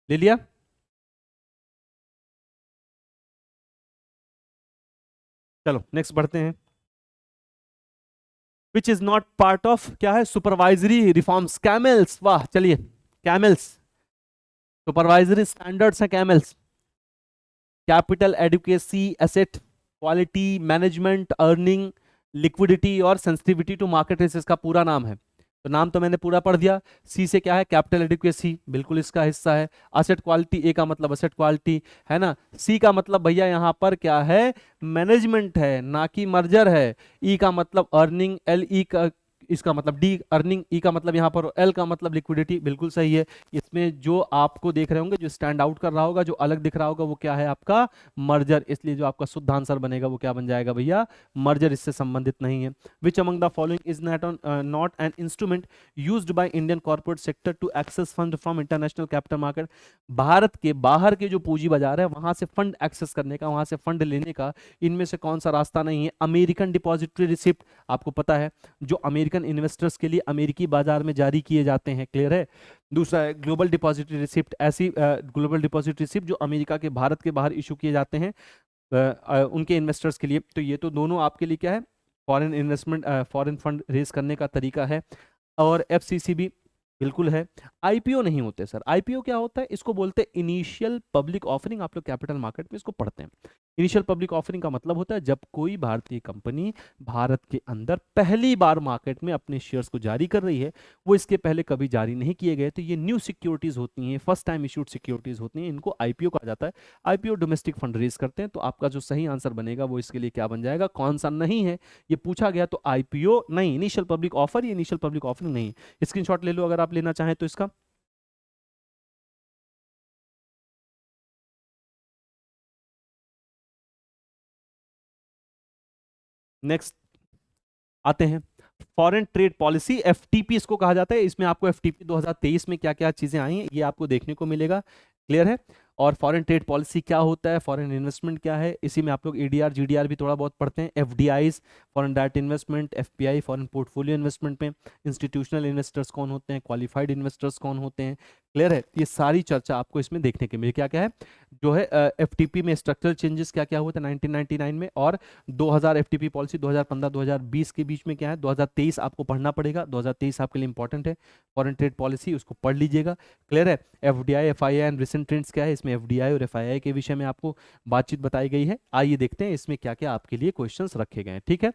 ले लिया। चलो नेक्स्ट बढ़ते हैं। Which is not part of, क्या है, सुपरवाइजरी रिफॉर्म्स, कैमल्स, वाह चलिए, कैमल्स, सुपरवाइजरी स्टैंडर्ड्स हैं CAMELS. Capital adequacy, asset quality management, earning, liquidity और सेंसिटिविटी टू मार्केट रिस्क इसका पूरा नाम है। तो नाम तो मैंने पूरा पढ़ दिया। सी से क्या है, कैपिटल एडुकेसी, बिल्कुल इसका हिस्सा है। असेट क्वालिटी, ए का मतलब असेट क्वालिटी है ना। सी का मतलब भैया यहाँ पर क्या है, मैनेजमेंट है, ना कि मर्जर है। ई का मतलब अर्निंग, एल ई का, इसका मतलब डी अर्निंग, ई का मतलब यहाँ पर, एल का मतलब लिक्विडिटी, बिल्कुल सही है। इसमें जो आपको देख रहे होंगे, जो स्टैंड आउट कर रहा होगा, जो अलग दिख रहा होगा, वो क्या है आपका मर्जर। इसलिए जो आपका शुद्ध आंसर बनेगा वो क्या बन जाएगा भैया, मर्जर, इससे संबंधित नहीं है। Which among the following is not an instrument used by Indian corporate sector to access fund from international capital market. Bharat के बाहर के जो पूंजी बाजार है वहां से फंड एक्सेस करने का, वहां से फंड लेने का, इनमें से कौन सा रास्ता नहीं है। अमेरिकन डिपॉजिटरी रिसिप्ट, आपको पता है, जो अमेरिकन इन्वेस्टर्स के लिए अमेरिकी बाजार में जारी किए जाते हैं, क्लियर है। दूसरा है ग्लोबल डिपॉजिटरी रिसिप्ट, ऐसी ग्लोबल डिपॉजिटरी रिसिप्ट जो अमेरिका के, भारत के बाहर इशू किए जाते हैं उनके इन्वेस्टर्स के लिए। तो ये तो दोनों आपके लिए क्या है, foreign investment, foreign fund raise करने का तरीका है। और एफसीसी भी बिल्कुल है। आईपीओ नहीं होते सर। आईपीओ क्या होता है, इसको बोलते हैं इनिशियल पब्लिक ऑफरिंग। आप लोग कैपिटल मार्केट में इसको पढ़ते हैं। इनिशियल पब्लिक ऑफरिंग का मतलब होता है जब कोई भारतीय कंपनी भारत के अंदर पहली बार मार्केट में अपने शेयर्स को जारी कर रही है, वो इसके पहले कभी जारी नहीं किए गए, तो ये न्यू सिक्योरिटीज होती हैं, फर्स्ट टाइम इशूड सिक्योरिटीज होती हैं, इनको आईपीओ कहा जाता है। आईपीओ डोमेस्टिक फंड रेज करते हैं। तो आपका जो सही आंसर बनेगा वो इसके लिए क्या बन जाएगा, कौन सा नहीं है, ये पूछा गया तो आईपीओ नहीं, इनिशियल पब्लिक ऑफर, ये इनिशियल पब्लिक ऑफरिंग नहीं। स्क्रीनशॉट ले लो अगर आप लेना चाहें तो इसका। नेक्स्ट आते हैं, फॉरेन ट्रेड पॉलिसी, एफटीपी इसको कहा जाता है। इसमें आपको एफटीपी 2023 में क्या क्या चीजें आई हैं ये आपको देखने को मिलेगा, क्लियर है। और फॉरेन ट्रेड पॉलिसी क्या होता है, फॉरेन इन्वेस्टमेंट क्या है, इसी में आप लोग एडीआर जीडीआर भी थोड़ा बहुत पढ़ते हैं। FDIs, foreign direct investment, FPI, foreign portfolio investment में इंस्टीट्यूशनल इन्वेस्टर्स कौन होते हैं, क्वालिफाइड इन्वेस्टर्स कौन होते हैं, क्लियर है। ये सारी चर्चा आपको इसमें देखने के मिले। क्या क्या है जो है, एफटीपी में स्ट्रक्चरल चेंजेस क्या क्या हुए थे 1999 में, और 2000 एफटीपी पॉलिसी 2015-2020 के बीच में क्या है, 2023 आपको पढ़ना पड़ेगा, 2023 आपके लिए इंपॉर्टेंट है। फॉरेन ट्रेड पॉलिसी उसको पढ़ लीजिएगा, क्लियर है। FDI, FII and recent trends क्या है, इसमें एफडीआई और एफआईआई के विषय में आपको बातचीत बताई गई है। आइए देखते हैं इसमें क्या क्या आपके लिए क्वेश्चंस रखे गए हैं, ठीक है।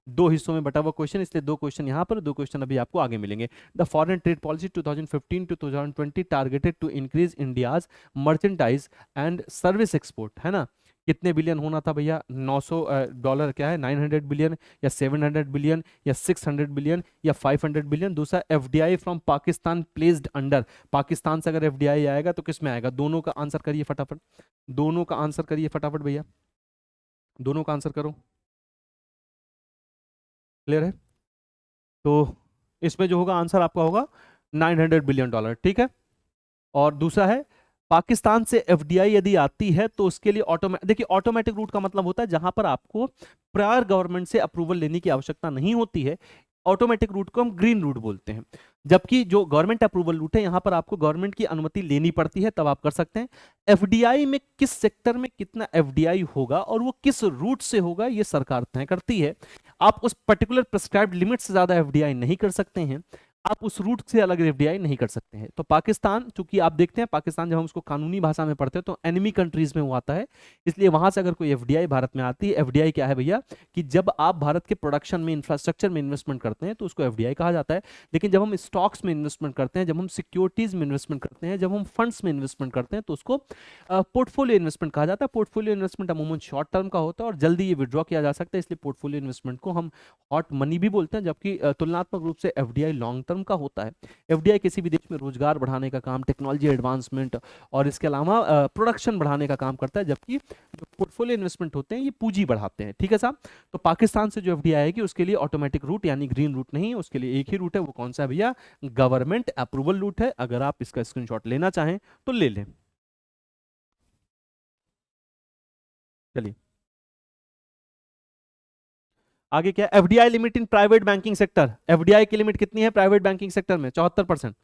2 हिस्सों में बटा हुआ क्वेश्चन, इसलिए 2 क्वेश्चन यहाँ पर, 2 क्वेश्चन अभी आपको आगे मिलेंगे। The foreign trade policy 2015 to 2020 targeted to increase India's merchandise and service export, है ना। कितने बिलियन होना था भैया, 900 डॉलर, क्या है 900 बिलियन, या 700 बिलियन, या 600 बिलियन, या 500 बिलियन। दूसरा FDI from Pakistan placed under, Pakistan से अगर एफडीआई आएगा तो किस में आएगा, दोनों का आंसर करिए फटाफट, दोनों का आंसर करिए फटाफट भैया, दोनों का आंसर करो, क्लियर है। तो इसमें जो होगा आंसर आपका होगा $900 बिलियन, ठीक है। और दूसरा है पाकिस्तान से एफडीआई यदि आती है तो उसके लिए देखिए ऑटोमेटिक रूट का मतलब होता है जहां पर आपको प्रायर गवर्नमेंट से अप्रूवल लेने की आवश्यकता नहीं होती है। ऑटोमेटिक रूट को हम ग्रीन रूट बोलते हैं। जबकि जो गवर्नमेंट अप्रूवल रूट है यहां पर आपको गवर्नमेंट की अनुमति लेनी पड़ती है, तब आप कर सकते हैं। एफडीआई में किस सेक्टर में कितना एफडीआई होगा और वो किस रूट से होगा ये सरकार तय करती है। आप उस पर्टिकुलर प्रिस्क्राइब्ड लिमिट से ज्यादा एफडीआई नहीं कर सकते हैं, आप उस रूट से अलग एफडीआई नहीं कर सकते हैं। तो पाकिस्तान, चूंकि आप देखते हैं पाकिस्तान जब हम उसको कानूनी भाषा में पढ़ते हैं तो एनिमी कंट्रीज में वो आता है, इसलिए वहां से अगर कोई एफडीआई भारत में आती है, एफडीआई क्या है भैया कि जब आप भारत के प्रोडक्शन में, इंफ्रास्ट्रक्चर में इन्वेस्टमेंट करते हैं तो उसको एफडीआई कहा जाता है। लेकिन जब हम स्टॉक्स में इन्वेस्टमेंट करते हैं, जब हम सिक्योरिटीज में इन्वेस्टमेंट करते हैं, जब हम फंड्स में इन्वेस्टमेंट करते हैं तो उसको पोर्टफोलियो इन्वेस्टमेंट कहा जाता है। पोर्टफोलियो इन्वेस्टमेंट अमूमन शॉर्ट टर्म का होता है और जल्दी ये विड्रॉ किया जा सकता है, इसलिए पोर्टफोलियो इन्वेस्टमेंट को हम हॉट मनी भी बोलते हैं। जबकि तुलनात्मक रूप से एफडीआई लॉन्ग टर्म का होता है। एफडीआई किसी भी देश में रोजगार बढ़ाने का काम, टेक्नोलॉजी एडवांसमेंट और इसके अलावा प्रोडक्शन बढ़ाने का काम करता है, जबकि जो पोर्टफोलियो इन्वेस्टमेंट होते हैं ये पूंजी बढ़ाते हैं, ठीक है साहब। तो पाकिस्तान से जो एफडीआई आएगी उसके लिए ऑटोमेटिक रूट यानी ग्रीन रूट नहीं है, उसके लिए एक ही रूट है। वो कौन सा है भैया? गवर्नमेंट अप्रूवल रूट है। अगर आप इसका स्क्रीनशॉट लेना चाहें तो ले लें। चलिए आगे क्या? FDI limit in private banking sector. FDI की लिमिट कितनी है प्राइवेट बैंकिंग सेक्टर में? 74%।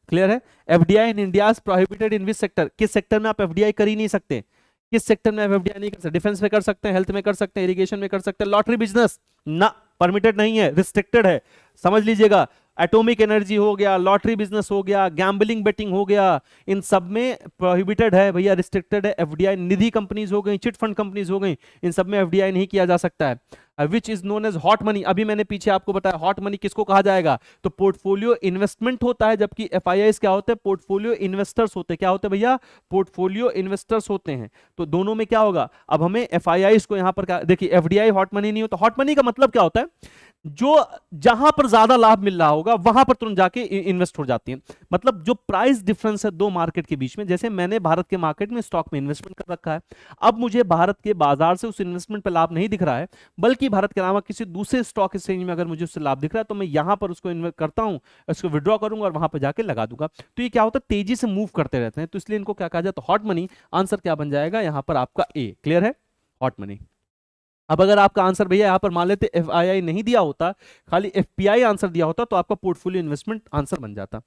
क्लियर है? FDI in India prohibited in which sector? किस सेक्टर में आप एफडीआई कर ही नहीं सकते? किस सेक्टर में आप एफडीआई नहीं कर सकते? डिफेंस में कर सकते हैं, हेल्थ में कर सकते हैं, इरिगेशन में कर सकते हैं, लॉटरी बिजनेस ना, परमिटेड नहीं है, रिस्ट्रिक्टेड है, समझ लीजिएगा। एटॉमिक एनर्जी हो गया, लॉटरी बिजनेस हो गया, गैम्बलिंग बेटिंग हो गया, इन सब में प्रोहिबिटेड है भैया, रिस्ट्रिक्टेड है। एफडीआई निधि कंपनीज हो गई, चिट फंड कंपनीज हो गई, इन सब में एफडीआई नहीं किया जा सकता है। Which is known as hot money. अभी मैंने पीछे आपको बताया हॉट मनी किसको कहा जाएगा, तो पोर्टफोलियो इन्वेस्टमेंट होता है, जबकि एफआईआईस क्या होते हैं? पोर्टफोलियो इन्वेस्टर्स होते हैं। क्या होते हैं भैया? पोर्टफोलियो इन्वेस्टर्स होते हैं। तो दोनों में क्या होगा? अब हमें एफआईआईस को यहां पर देखिए, एफडीआई हॉट मनी नहीं होता। हॉट मनी का मतलब क्या होता है? जो जहां पर ज्यादा लाभ मिल रहा होगा वहां पर तुरंत जाके इन्वेस्ट हो जाती है। मतलब जो प्राइस डिफरेंस है दो मार्केट के बीच में, जैसे मैंने भारत के मार्केट में स्टॉक में इन्वेस्टमेंट कर रखा है, अब मुझे भारत के बाजार से उस इन्वेस्टमेंट पर लाभ नहीं दिख रहा है, बल्कि भारत के अलावा किसी दूसरे स्टॉक एक्सचेंज में अगर मुझे उससे लाभ दिख रहा है तो मैं यहां पर उसको इन्वेस्ट करता हूं, उसको विड्रॉ करूंगा और वहां पर जाके लगा दूंगा। तो ये क्या होता है? तेजी से मूव करते रहते हैं, तो इसलिए इनको क्या कहा जाए? तो हॉट मनी। आंसर क्या बन जाएगा यहां पर आपका? ए। क्लियर है? Hot money. अब अगर आपका आंसर भैया यहां पर मान लेते एफआईआई नहीं दिया होता, खाली एफपीआई आंसर दिया होता, तो आपका पोर्टफोलियो इन्वेस्टमेंट आंसर बन जाता।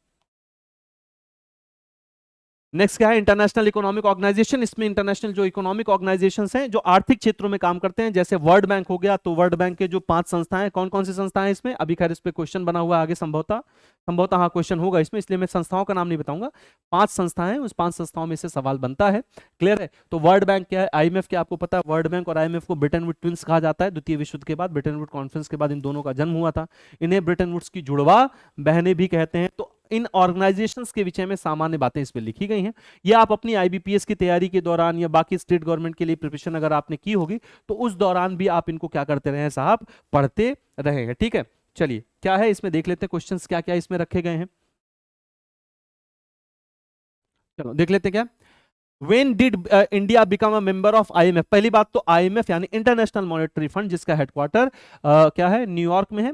नेक्स्ट क्या है? International economic organisation. इसमें इंटरनेशनल जो इकोनॉमिक ऑर्गेनाइजेशंस हैं जो आर्थिक क्षेत्रों में काम करते हैं, जैसे वर्ल्ड बैंक हो गया, तो वर्ल्ड बैंक के जो 5 संस्थाएं, कौन कौन सी संस्थाएं इसमें? अभी खैर इस पे क्वेश्चन बना हुआ है आगे, संभवतः हाँ क्वेश्चन होगा इसमें, इसलिए मैं संस्थाओं का नाम नहीं बताऊंगा। 5 संस्थाएं, उस 5 संस्थाओं में से सवाल बनता है। क्लियर है? तो वर्ल्ड बैंक क्या है, आईएमएफ क्या आपको पता है? वर्ल्ड बैंक और आईएमएफ को ब्रिटेन वुड ट्विंस कहा जाता है। द्वितीय विश्व युद्ध के बाद ब्रिटेन वुड कॉन्फ्रेंस के बाद इन दोनों का जन्म हुआ था। इन्हें ब्रिटेन वुड्स की जुड़वा बहनें भी कहते हैं। तो इन ऑर्गेनाइजेशंस के विषय में सामान्य बातें इसमें लिखी गई हैं। ये आप अपनी आईबीपीएस की तैयारी के दौरान या बाकी स्टेट गवर्नमेंट के लिए प्रिपरेशन अगर आपने की होगी तो उस दौरान भी आप इनको क्या करते रहे साहब? पढ़ते रहे हैं। ठीक है, चलिए क्या है इसमें देख लेते हैं, क्वेश्चंस क्या क्या इसमें रखे गए हैं। चलो देख लेते हैं क्या। When did India become a member of IMF? पहली बात तो IMF यानी इंटरनेशनल मॉनेटरी फंड, जिसका हेडक्वार्टर क्या है? न्यूयॉर्क में है।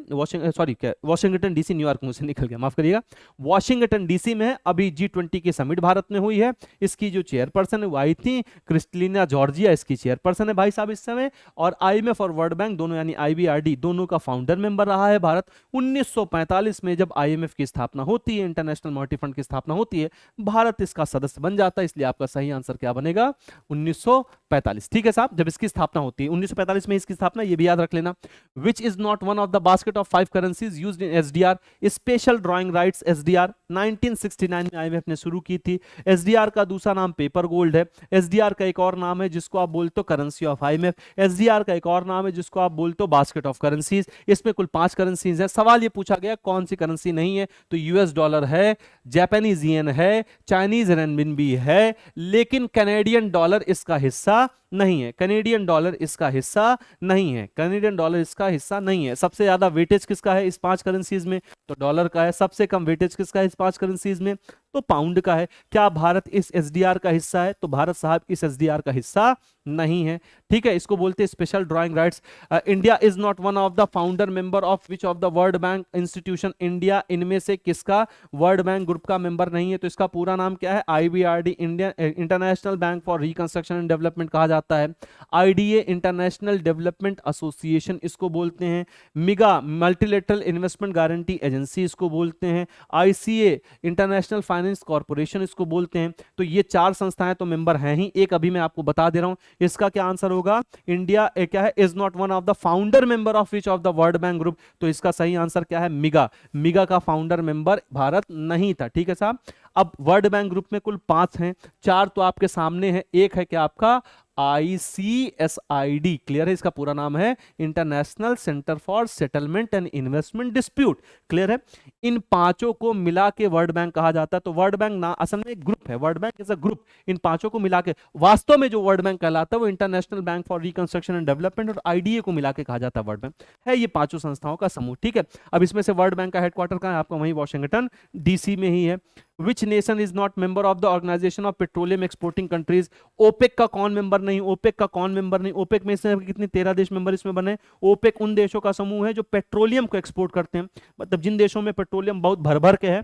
वॉशिंगटन डीसी, न्यूयॉर्क मुझसे निकल गया, माफ करिएगा, वॉशिंगटन डीसी में है। अभी G20 की समिट भारत में हुई है। इसकी जो चेयरपर्सन है वो आई थी क्रिस्टलिना जॉर्जिया, इसकी चेयरपर्सन है भाई साहब इस समय। और IMF और वर्ल्ड बैंक दोनों यानी IBRD दोनों का फाउंडर मेंबर रहा है भारत। 1945 में जब IMF की स्थापना होती है, इंटरनेशनल मॉनेटरी फंड की स्थापना होती है, भारत इसका सदस्य बन जाता है। इसलिए आपका सही आंसर क्या बनेगा? 1945। ठीक है साहब, जब इसकी स्थापना होती है 1945 में इसकी स्थापना, ये भी याद रख लेना। विच is not one of the basket of 5 currencies used in SDR? Special drawing rights SDR 1969 में आईएमएफ ने शुरू की थी। एसडीआर का दूसरा नाम पेपर गोल्ड है। एसडीआर का एक और नाम है जिसको आप बोलते हो करेंसी ऑफ आईएमएफ। एसडीआर का एक और नाम है जिसको आप बोलते हो बास्केट ऑफ करेंसीज। इसमें कुल 5 करेंसीज है। सवाल ये पूछा गया कौन सी करेंसी नहीं है, तो यूएस डॉलर है, जापानीज येन है, चाइनीज रेनमिनबी है, लेकिन कैनेडियन डॉलर इसका हिस्सा नहीं है। कनेडियन डॉलर इसका हिस्सा नहीं है, कनेडियन डॉलर इसका हिस्सा नहीं है। सबसे ज्यादा वेटेज किसका है इस 5 करेंसीज में? तो डॉलर का है। सबसे कम वेटेज किसका है इस 5 करेंसीज में? तो पाउंड का है। क्या भारत इस एसडीआर का हिस्सा है? तो भारत साहब इस एसडीआर का हिस्सा नहीं है। ठीक है, इसको बोलते हैं special drawing rights. India is not one of the founder member of which of the World bank institution? India इनमें से किसका वर्ल्ड बैंक ग्रुप का मेंबर नहीं है? तो इसका पूरा नाम क्या है? IBRD, Indian international bank for reconstruction and development कहा जाता है। आईडीए, इंटरनेशनल डेवलपमेंट एसोसिएशन इसको बोलते हैं। मिगा, मल्टीलेटरल इन्वेस्टमेंट गारंटी एजेंसी इसको बोलते हैं। आईसीए, इंटरनेशनल फाइनेंस कॉर्पोरेशन इसको बोलते हैं। तो ये 4 संस्थाएं तो मेंबर हैं ही। एक अभी मैं आपको बता दे रहा हूं, इसका क्या आंसर होगा? इंडिया क्या है? Is not one of the founder member of which of the World bank group? तो इसका सही आंसर क्या है? मिगा। मिगा का फाउंडर मेंबर भारत नहीं था। ठीक है साहब। अब वर्ल्ड बैंक ग्रुप में कुल 5 हैं, 4 तो आपके सामने हैं, एक है क्या आपका? ICSID। क्लियर है? इसका पूरा नाम है international centre for settlement and investment dispute. Clear है? इन पांचों को मिला के वर्ल्ड बैंक कहा जाता है। तो वर्ल्ड बैंक ना असल में एक ग्रुप है, world bank is a group. इन पांचों को मिला के वास्तव में जो वर्ल्ड बैंक कहलाता है वो international bank for reconstruction and development और आईडीए को मिला के कहा जाता है वर्ल्ड बैंक। है ये पांचों संस्थाओं का समूह। ठीक है, अब इसमें से वर्ल्ड बैंक का हेडक्वार्टर कहां है? आपका वहीं वाशिंगटन डीसी में ही है। Which nation is not member of the organisation of petroleum exporting countries? OPEC का कौन मेंबर नहीं? ओपेक का कौन मेंबर नहीं? ओपेक में से कितने 13 देश मेंबर इसमें बने? ओपेक उन देशों का समूह है जो पेट्रोलियम को एक्सपोर्ट करते हैं, मतलब जिन देशों में पेट्रोलियम बहुत भर भर के है,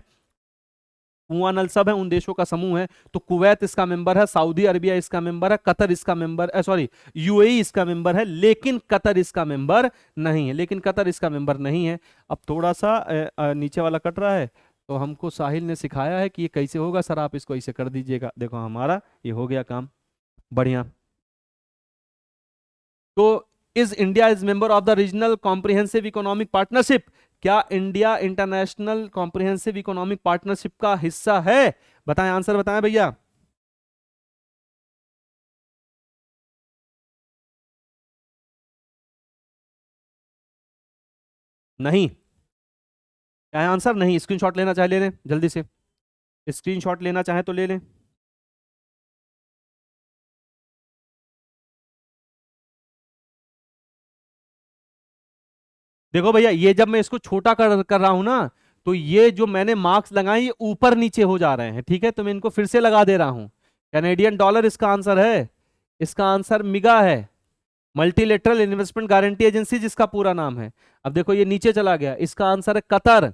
कुआं नल सब है, उन देशों का समूह है। तो कुवैत इसका मेंबर है, सऊदी अरबिया इसका मेंबर है, कतर इसका मेंबर, सॉरी यूएई इसका मेंबर है, लेकिन कतर इसका मेंबर नहीं है। लेकिन कतर इसका मेंबर नहीं है। अब थोड़ा सा नीचे वाला कट रहा है, तो हमको साहिल ने सिखाया है कि ये कैसे होगा सर, आप इसको ऐसे कर दीजिएगा। देखो हमारा ये हो गया काम बढ़िया। तो is India is member of the regional comprehensive economic partnership? क्या India international comprehensive economic partnership का हिस्सा है? बताएं, आंसर बताएं भैया। नहीं। क्या है आंसर? नहीं। स्क्रीनशॉट लेना चाहे ले लें जल्दी से, स्क्रीनशॉट लेना चाहे तो ले लें। देखो भैया, ये जब मैं इसको छोटा कर रहा हूं ना, तो ये जो मैंने मार्क्स लगाए ये ऊपर नीचे हो जा रहे हैं। ठीक है, तो मैं इनको फिर से लगा दे रहा हूं। कैनेडियन डॉलर इसका आंसर है। इसका आंसर मिगा है, मल्टीलेटरल इन्वेस्टमेंट गारंटी एजेंसी जिसका पूरा नाम है। अब देखो ये नीचे चला गया, इसका आंसर है कतर।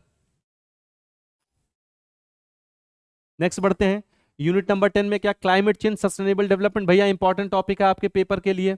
नेक्स्ट बढ़ते हैं। यूनिट नंबर 10 में क्या? Climate change sustainable development. भैया इंपॉर्टेंट टॉपिक है आपके पेपर के लिए,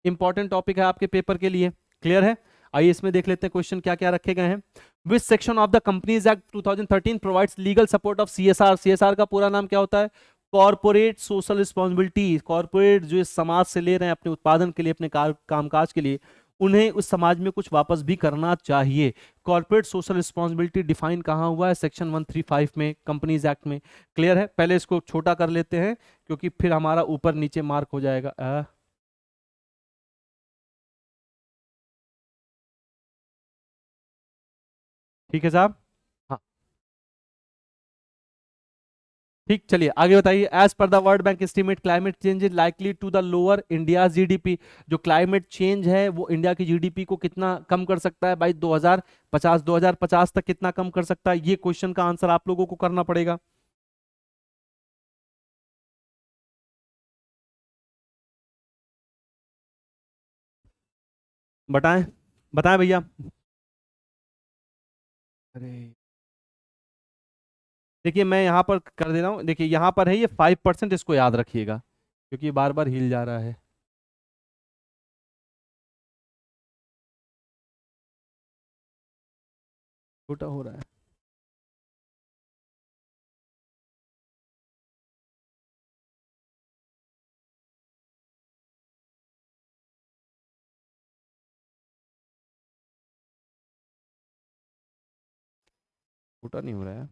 इंपॉर्टेंट टॉपिक है आपके पेपर के लिए। क्लियर है? आइए इसमें देख लेते हैं क्वेश्चन क्या क्या रखे गए हैं। Which section of the companies act 2013 provides legal support of CSR? CSR का पूरा नाम क्या होता है? Corporate social responsibility. कॉर्पोरेट जो इस समाज से ले रहे हैं अपने उत्पादन के लिए, अपने कामकाज के लिए, उन्हें उस समाज में कुछ वापस भी करना चाहिए। कॉर्पोरेट सोशल रिस्पॉन्सिबिलिटी डिफाइन कहाँ हुआ है? सेक्शन 135 में, कंपनीज एक्ट में। क्लियर है? पहले इसको छोटा कर लेते हैं क्योंकि फिर हमारा ऊपर नीचे मार्क हो जाएगा। ठीक है साहब। हाँ ठीक, चलिए आगे बताइए। As per the World Bank estimate climate change is likely to the lower India GDP. जो क्लाइमेट चेंज है वो इंडिया की जीडीपी को कितना कम कर सकता है भाई? 2050 तक कितना कम कर सकता है? ये क्वेश्चन का आंसर आप लोगों को करना पड़ेगा। बताएं, बताएं भैया। अरे देखिए मैं यहाँ पर कर दे रहा हूँ, देखिए यहाँ पर है ये 5%, इसको याद रखिएगा क्योंकि ये बार बार हिल जा रहा है। छोटा हो रहा है। छोटा नहीं हो रहा है।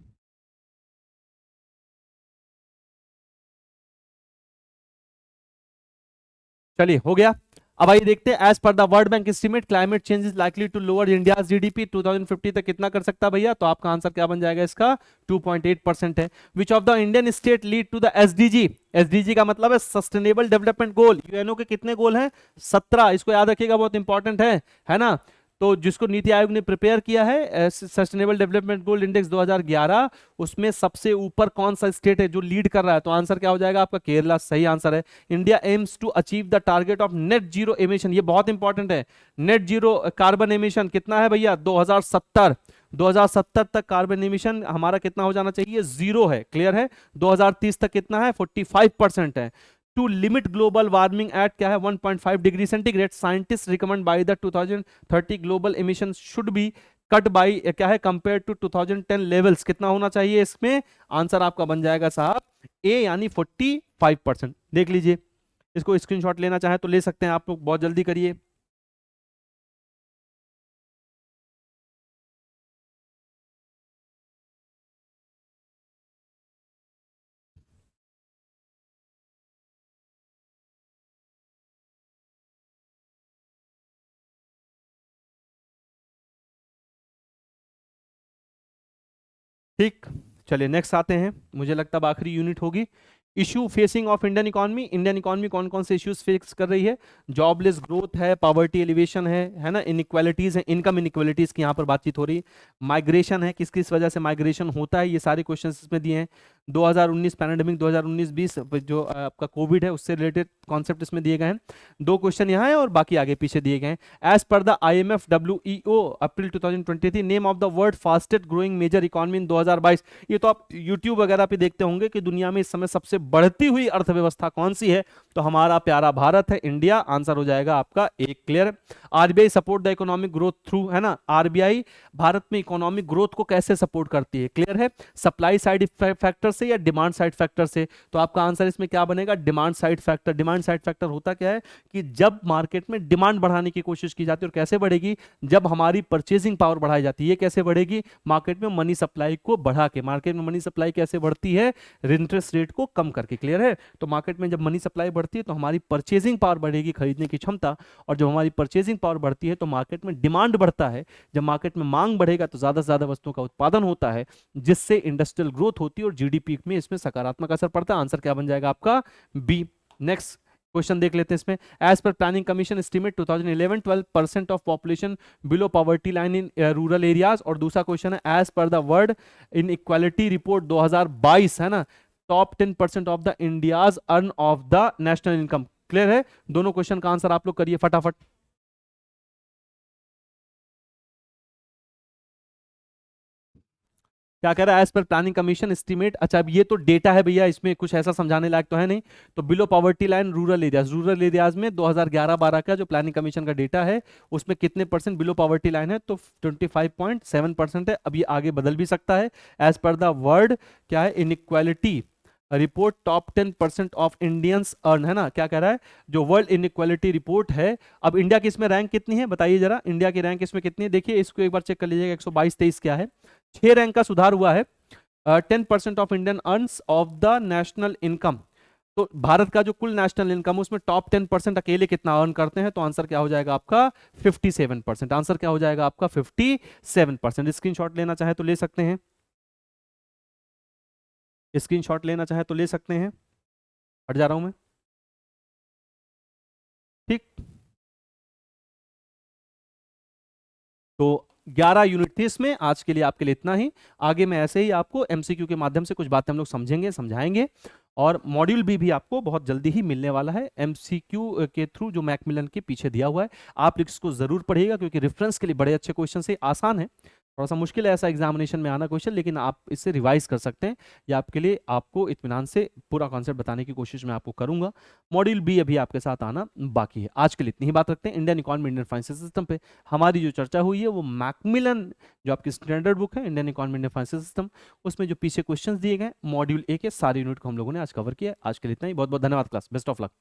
चलिए हो गया। अब आइए देखते हैं, as per the World Bank estimate climate change is likely to lower India GDP 2050 तक कितना कर सकता है भैया, तो आपका आंसर क्या बन जाएगा इसका, 2.8% है। Which of the Indian state lead to the SDG, SDG का मतलब है सस्टेनेबल डेवलपमेंट गोल, यूएनओ के कितने गोल हैं, 17, इसको याद रखिएगा, बहुत इंपॉर्टेंट है ना। तो जिसको नीति आयोग ने प्रिपेयर किया है सस्टेनेबल डेवलपमेंट गोल इंडेक्स 2011, उसमें सबसे ऊपर कौन सा स्टेट है जो लीड कर रहा है, तो आंसर क्या हो जाएगा आपका, केरला, सही आंसर है। India aims to achieve the target of net zero emission, ये बहुत इंपॉर्टेंट है, नेट जीरो कार्बन एमिशन कितना है भैया, 2070 तक कार्बन एमिशन हमारा कितना हो जाना चाहिए, जीरो है, क्लियर है। 2030 तक कितना है, 45% है। To limit global warming at क्या है, 1.5 degree centigrade, scientist recommend by the 2030 global emission should be cut by क्या है, कंपेयर टू 2010 लेवल्स, कितना होना चाहिए इसमें, आंसर आपका बन जाएगा साहब ए, यानी 45%। देख लीजिए, इसको स्क्रीनशॉट लेना चाहे तो ले सकते हैं आप लोग, बहुत जल्दी करिए। ठीक, चलिए नेक्स्ट आते हैं, मुझे लगता है अब आखिरी यूनिट होगी। Issue facing of Indian economy, Indian economy कौन कौन से इश्यूज फेस कर रही है, जॉबलेस ग्रोथ है, पॉवर्टी एलिवेशन है ना, इनइक्वालिटीज है, इनकम इनइक्वालिटीज की यहाँ पर बातचीत हो रही है, माइग्रेशन है, किस किस वजह से माइग्रेशन होता है, ये सारे क्वेश्चन इसमें दिए हैं। 2019 पैंडेमिक, 2019-20 जो आपका कोविड है उससे रिलेटेड कॉन्सेप्ट इसमें दिए गए हैं। 2 क्वेश्चन यहाँ है और बाकी आगे पीछे दिए गए हैं। As per the IMF WEO April 2023, name of the world fastest growing major economy in 2022, ये तो आप यूट्यूब वगैरह पे देखते होंगे कि दुनिया में इस समय सबसे बढ़ती हुई अर्थव्यवस्था कौन सी है, तो हमारा प्यारा भारत है, इंडिया, आंसर हो जाएगा आपका एक, clear. RBI support the economic growth through, है ना, आरबीआई भारत में इकोनॉमिक ग्रोथ को कैसे सपोर्ट करती है, क्लियर है, सप्लाई साइड फैक्टर से या डिमांड साइड फैक्टर से, तो आपका आंसर इसमें क्या बनेगा, demand side factor. Demand side factor होता क्या है कि जब मार्केट में डिमांड बढ़ाने की कोशिश की जाती है, और कैसे बढ़ेगी, जब हमारी परचेजिंग पावर बढ़ाई जाती है, ये कैसे बढ़ेगी, मार्केट में मनी सप्लाई को बढ़ा के, मार्केट में मनी सप्लाई कैसे बढ़ती है, इंटरेस्ट रेट को कम करके, क्लियर है। तो मार्केट में जब मनी सप्लाई बढ़ती है तो हमारी परचेजिंग पावर बढ़ेगी, खरीदने की क्षमता, और जब हमारी परचेजिंग पावर बढ़ती है तो मार्केट में डिमांड बढ़ता है, जब मार्केट में मांग बढ़ेगा तो ज्यादा से ज्यादा वस्तुओं का उत्पादन होता है, जिससे इंडस्ट्रियल ग्रोथ होती है और जीडीपी में इसमें सकारात्मक असर पड़ता है। आंसर क्या बन जाएगा आपका, बी। नेक्स्ट क्वेश्चन देख लेते हैं इसमें, as per Planning Commission estimate 2011 12% of population below poverty line in rural areas, और दूसरा क्वेश्चन है as per the World Inequality Report 2022, है ना, top 10% of the India's earn of the national income, clear है। दोनों question का answer आप लोग करिए फटाफट। क्या कह रहा है, as per Planning Commission estimate, अच्छा अब ये तो डेटा है भैया, इसमें कुछ ऐसा समझाने लायक तो है नहीं। तो below poverty line rural areas में 2011-12 का जो प्लानिंग कमीशन का डेटा है उसमें कितने परसेंट बिलो पॉवर्टी लाइन है, तो 25.7% है। अब ये आगे बदल भी सकता है। एज पर द वर्ल्ड क्या है, inequality report top 10% of Indians earn, है ना, क्या कह रहा है, जो वर्ल्ड इनइक्वालिटी रिपोर्ट है, अब इंडिया की इसमें रैंक कितनी है बताइए जरा, इंडिया की रैंक इसमें कितनी है, देखिए इसको एक बार चेक कर लीजिएगा, 122-23 क्या है, 6 रैंक का सुधार हुआ है। 10% of Indian earns of the national income, तो भारत का जो कुल नेशनल इनकम उसमें टॉप 10% अकेले कितना अर्न करते हैं, तो आंसर क्या हो जाएगा आपका 57%, आंसर क्या हो जाएगा आपका 57%। स्क्रीनशॉट लेना चाहे तो ले सकते हैं, स्क्रीनशॉट लेना चाहे तो ले सकते हैं, हट जा रहा हूं मैं, ठीक। तो 11 यूनिट थी इसमें, आज के लिए आपके लिए इतना ही। आगे मैं ऐसे ही आपको एमसीक्यू के माध्यम से कुछ बातें हम लोग समझेंगे, समझाएंगे, और मॉड्यूल भी आपको बहुत जल्दी ही मिलने वाला है एमसीक्यू के थ्रू, जो मैकमिलन के पीछे दिया हुआ है। आप इसको जरूर पढ़िएगा क्योंकि रेफरेंस के लिए बड़े अच्छे क्वेश्चन से, आसान है, थोड़ा सा मुश्किल है ऐसा एग्जामिनेशन में आना क्वेश्चन, लेकिन आप इससे रिवाइज कर सकते हैं। ये आपके लिए, आपको इत्मीनान से पूरा कॉन्सेप्ट बताने की कोशिश मैं आपको करूंगा। मॉड्यूल बी अभी आपके साथ आना बाकी है। आज के लिए इतनी ही बात रखते हैं। Indian economy, Indian financial system पे हमारी जो चर्चा हुई है वो मैकमिलन जो आपकी स्टैंडर्ड बुक है Indian economy, Indian financial system, उसमें जो पीछे क्वेश्चंस दिए गए मॉड्यूल ए के सारे यूनिट को हम लोगों ने आज कवर किया। आज के लिए इतना ही, बहुत बहुत धन्यवाद क्लास, बेस्ट ऑफ लक।